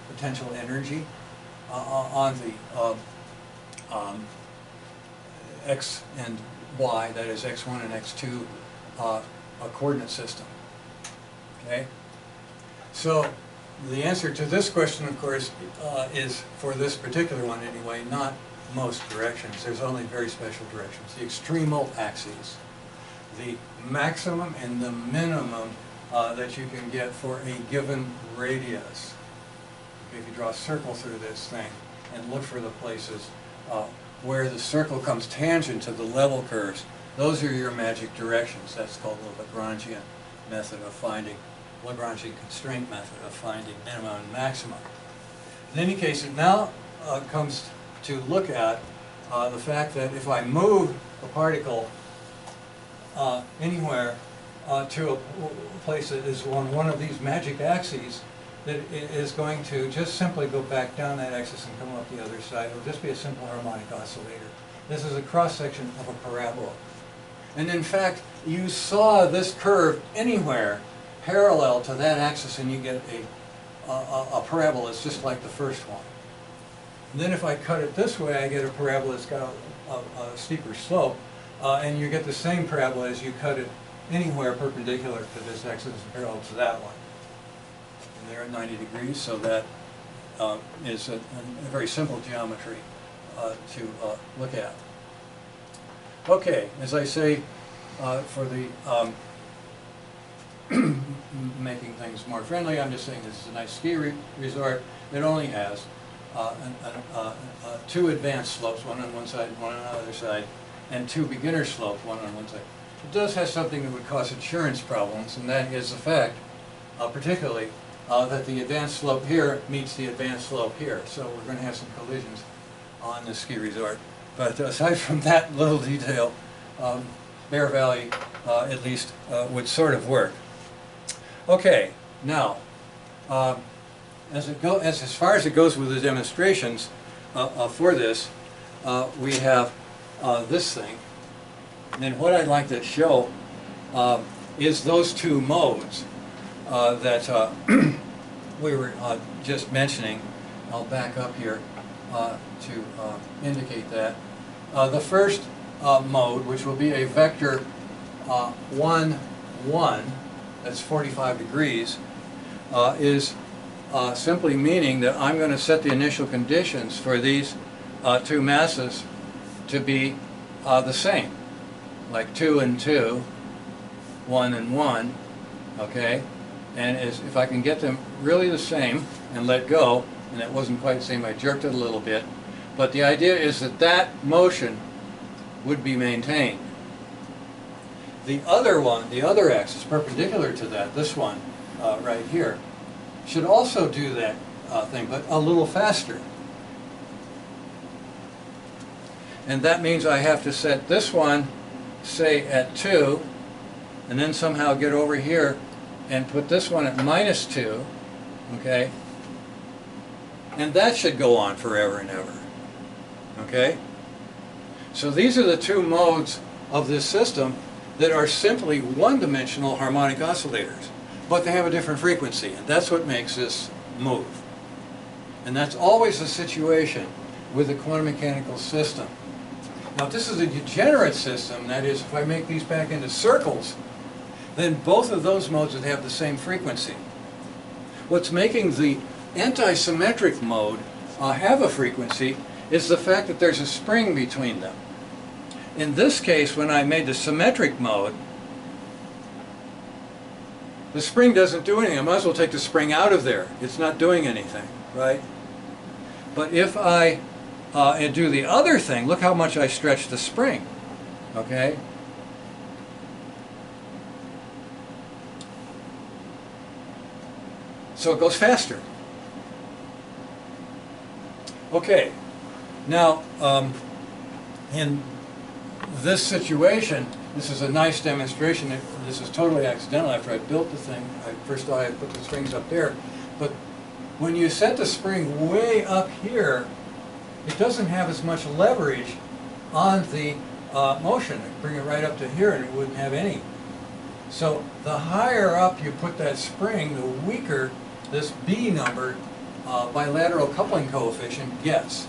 potential energy on the x and y, that is x1 and x2 coordinate system. Okay? So the answer to this question, of course, is, for this particular one anyway, not most directions. There's only very special directions. The extremal axes, the maximum and the minimum that you can get for a given radius. Okay, if you draw a circle through this thing and look for the places where the circle comes tangent to the level curves, those are your magic directions. That's called the Lagrangian method of finding, Lagrangian constraint method of finding minimum and maximum. In any case, it now comes to look at the fact that if I move a particle anywhere to a place that is on one of these magic axes, that it is going to just simply go back down that axis and come up the other side. It will just be a simple harmonic oscillator. This is a cross-section of a parabola. And in fact, you saw this curve anywhere parallel to that axis and you get a parabola that's just like the first one. And then if I cut it this way, I get a parabola that's got a steeper slope, and you get the same parabola as you cut it anywhere perpendicular to this axis and parallel to that one. And they're at 90 degrees, so that is a very simple geometry to look at. Okay, as I say, for the making things more friendly, I'm just saying this is a nice ski resort that only has two advanced slopes, one on one side and one on the other side, and two beginner slopes, one on one side. It does have something that would cause insurance problems, and that is the fact, particularly, that the advanced slope here meets the advanced slope here. So we're going to have some collisions on this ski resort. But aside from that little detail, Bear Valley at least would sort of work. Okay, now, as far as it goes with the demonstrations for this, we have this thing. And what I'd like to show is those two modes that we were just mentioning. I'll back up here to indicate that. The first mode, which will be a vector 1, 1, that's 45 degrees, is simply meaning that I'm going to set the initial conditions for these two masses to be the same, like 2 and 2, 1 and 1, okay? And if I can get them really the same and let go, and it wasn't quite the same, I jerked it a little bit, but the idea is that that motion would be maintained. The other one, the other axis perpendicular to that, this one right here, should also do that thing, but a little faster. And that means I have to set this one, say, at 2, and then somehow get over here and put this one at -2, okay? And that should go on forever and ever, okay? So these are the two modes of this system that are simply one-dimensional harmonic oscillators, but they have a different frequency, and that's what makes this move. And that's always the situation with a quantum mechanical system. Now, if this is a degenerate system, that is, if I make these back into circles, then both of those modes would have the same frequency. What's making the anti-symmetric mode have a frequency is the fact that there's a spring between them. In this case, when I made the symmetric mode, the spring doesn't do anything. I might as well take the spring out of there. It's not doing anything, right? But if I do the other thing, look how much I stretch the spring, okay? So it goes faster. Okay, now in this situation, this is a nice demonstration. This is totally accidental. After I built the thing, I first thought I'd put the springs up there. But when you set the spring way up here, it doesn't have as much leverage on the motion. I bring it right up to here and it wouldn't have any. So the higher up you put that spring, the weaker this B number bilateral coupling coefficient gets.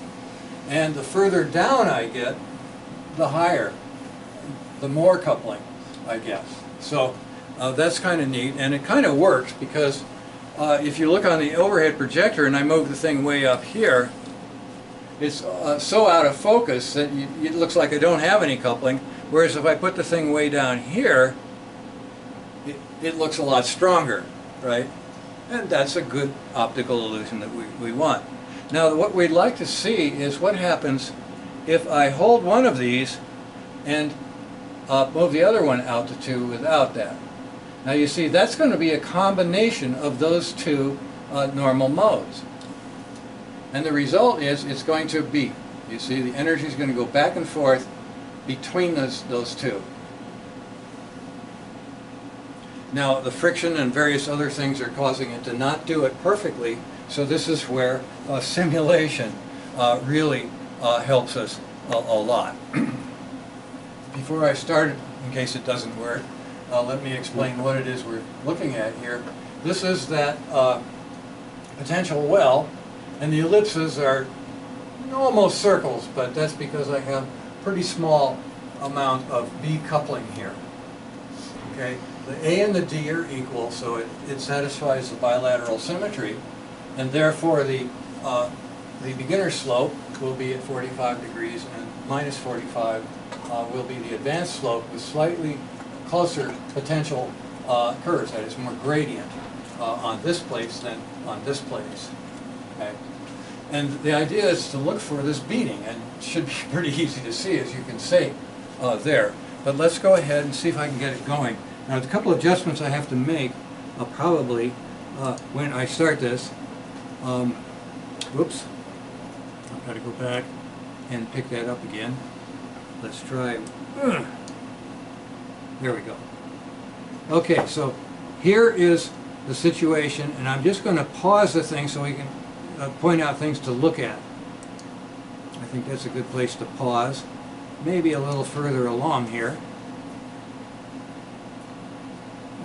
And the further down I get, the higher, the more coupling I get. So that's kind of neat, and it kind of works because if you look on the overhead projector and I move the thing way up here, it's so out of focus that it looks like I don't have any coupling, whereas if I put the thing way down here, it looks a lot stronger, right? And that's a good optical illusion that we want. Now what we'd like to see is what happens if I hold one of these and move the other one out to 2 without that. Now you see that's going to be a combination of those two normal modes. And the result is it's going to be, you see the energy is going to go back and forth between those two. Now the friction and various other things are causing it to not do it perfectly, so this is where simulation really helps us a lot. Before I start, in case it doesn't work, let me explain what it is we're looking at here. This is that potential well, and the ellipses are almost circles, but that's because I have pretty small amount of B coupling here. Okay, the A and the D are equal, so it satisfies the bilateral symmetry, and therefore the beginner slope will be at 45 degrees, and minus 45 will be the advanced slope with slightly closer potential curves, that is more gradient on this place than on this place. Okay? And the idea is to look for this beating, and it should be pretty easy to see, as you can see there. But let's go ahead and see if I can get it going. Now, there's a couple of adjustments I have to make probably when I start this. Whoops. I've got to go back and pick that up again. Let's try. There we go. Okay, so here is the situation, and I'm just going to pause the thing so we can point out things to look at. I think that's a good place to pause. Maybe a little further along here.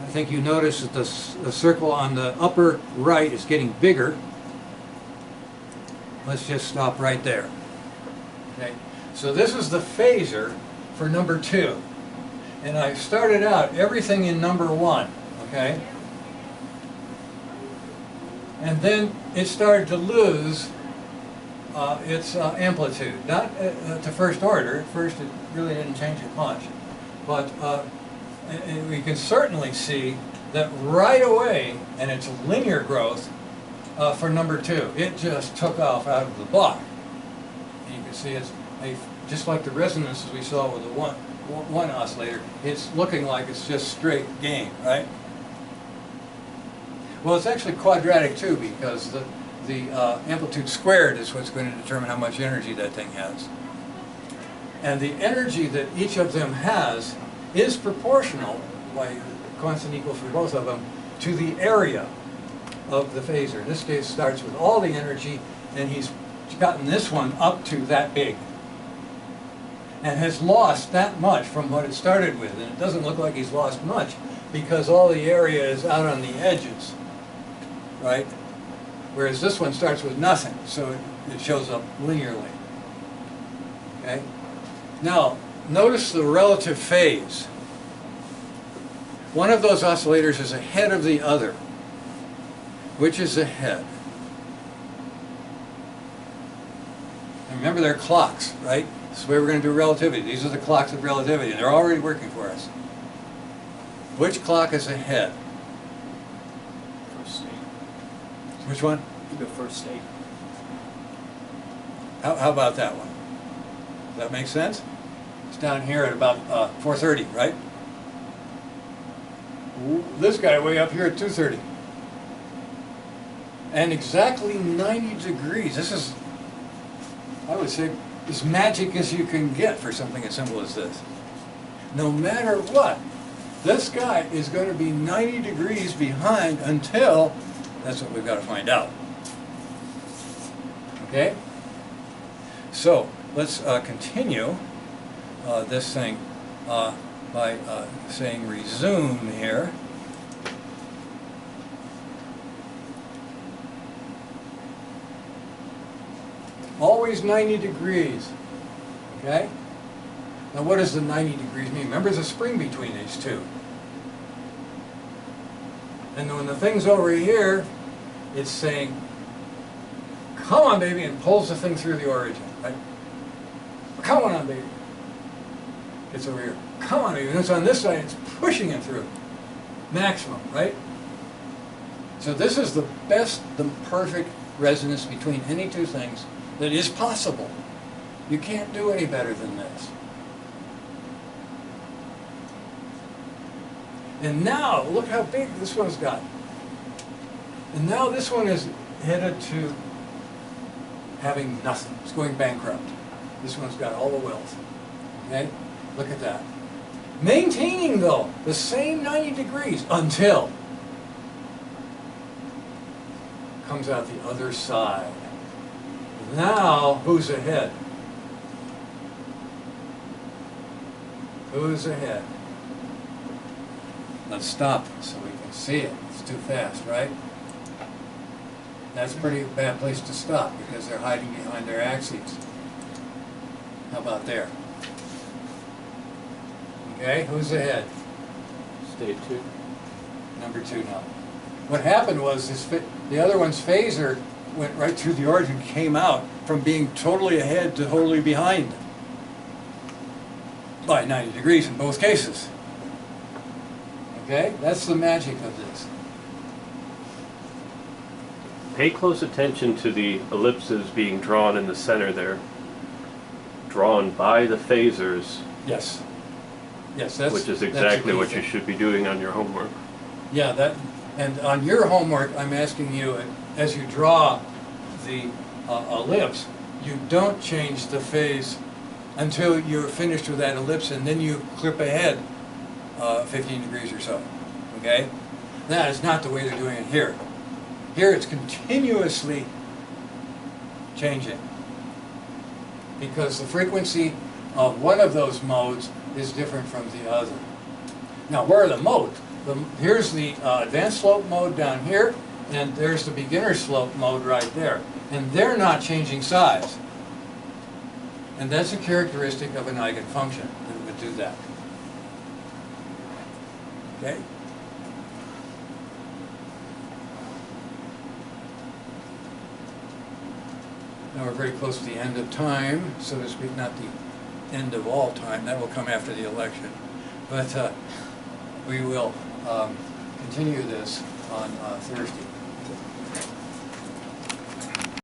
I think you notice that the circle on the upper right is getting bigger. Let's just stop right there. Okay, so this is the phasor for number 2. And I started out everything in number 1, okay? And then it started to lose its amplitude. Not to first order. At first it really didn't change it much. But we can certainly see that right away, and it's linear growth for number 2. It just took off out of the block. And you can see it's just like the resonances we saw with the one oscillator. It's looking like it's just straight gain, right? Well, it's actually quadratic too, because the amplitude squared is what's going to determine how much energy that thing has. And the energy that each of them has is proportional, by constant equal for both of them, to the area of the phasor. In this case, it starts with all the energy, and he's gotten this one up to that big, and has lost that much from what it started with. And it doesn't look like he's lost much, because all the area is out on the edges, right? whereas this one starts with nothing, so it shows up linearly. Okay? Now, notice the relative phase. One of those oscillators is ahead of the other. Which is ahead? And remember, they're clocks, right? This is the way we're going to do relativity. These are the clocks of relativity, and they're already working for us. Which clock is ahead? First state. Which one? The first state. How about that one? Does that make sense? It's down here at about 4:30, right? This guy way up here at 2:30. And exactly 90 degrees. This is, I would say, as magic as you can get for something as simple as this. No matter what, this guy is going to be 90 degrees behind until, that's what we've got to find out. Okay? So, let's continue this thing by saying resume here. Always 90 degrees, okay? Now what does the 90 degrees mean? Remember, there's a spring between these two. And when the thing's over here, it's saying, come on, baby, and pulls the thing through the origin, right? Come on, baby. It's over here. Come on, baby. And it's on this side, it's pushing it through. Maximum, right? So this is the best, the perfect resonance between any two things that is possible. You can't do any better than this. And now, look how big this one's got. And now this one is headed to having nothing. It's going bankrupt. This one's got all the wealth. Okay? Look at that. Maintaining, though, the same 90 degrees until comes out the other side. Now, who's ahead? Who's ahead? Let's stop so we can see it. It's too fast, right? That's a pretty bad place to stop because they're hiding behind their axes. How about there? Okay, who's ahead? State 2. Number 2 now. What happened was the other one's phasor went right through the origin, came out from being totally ahead to totally behind by 90 degrees in both cases. Okay, that's the magic of this. Pay close attention to the ellipses being drawn in the center there, drawn by the phasors. Yes. Yes, that's which is exactly what you thing. should be doing on your homework. Yeah, that. And on your homework, I'm asking you, as you draw the ellipse, you don't change the phase until you're finished with that ellipse, and then you clip ahead 15 degrees or so. Okay? That is not the way they're doing it here. Here it's continuously changing because the frequency of one of those modes is different from the other. Now, where are the modes? Here's the advanced slope mode down here, and there's the beginner slope mode right there. And they're not changing size. And that's a characteristic of an eigenfunction that would do that. Okay? Now we're very close to the end of time, so to speak, not the end of all time. That will come after the election. But we will continue this on Thursday.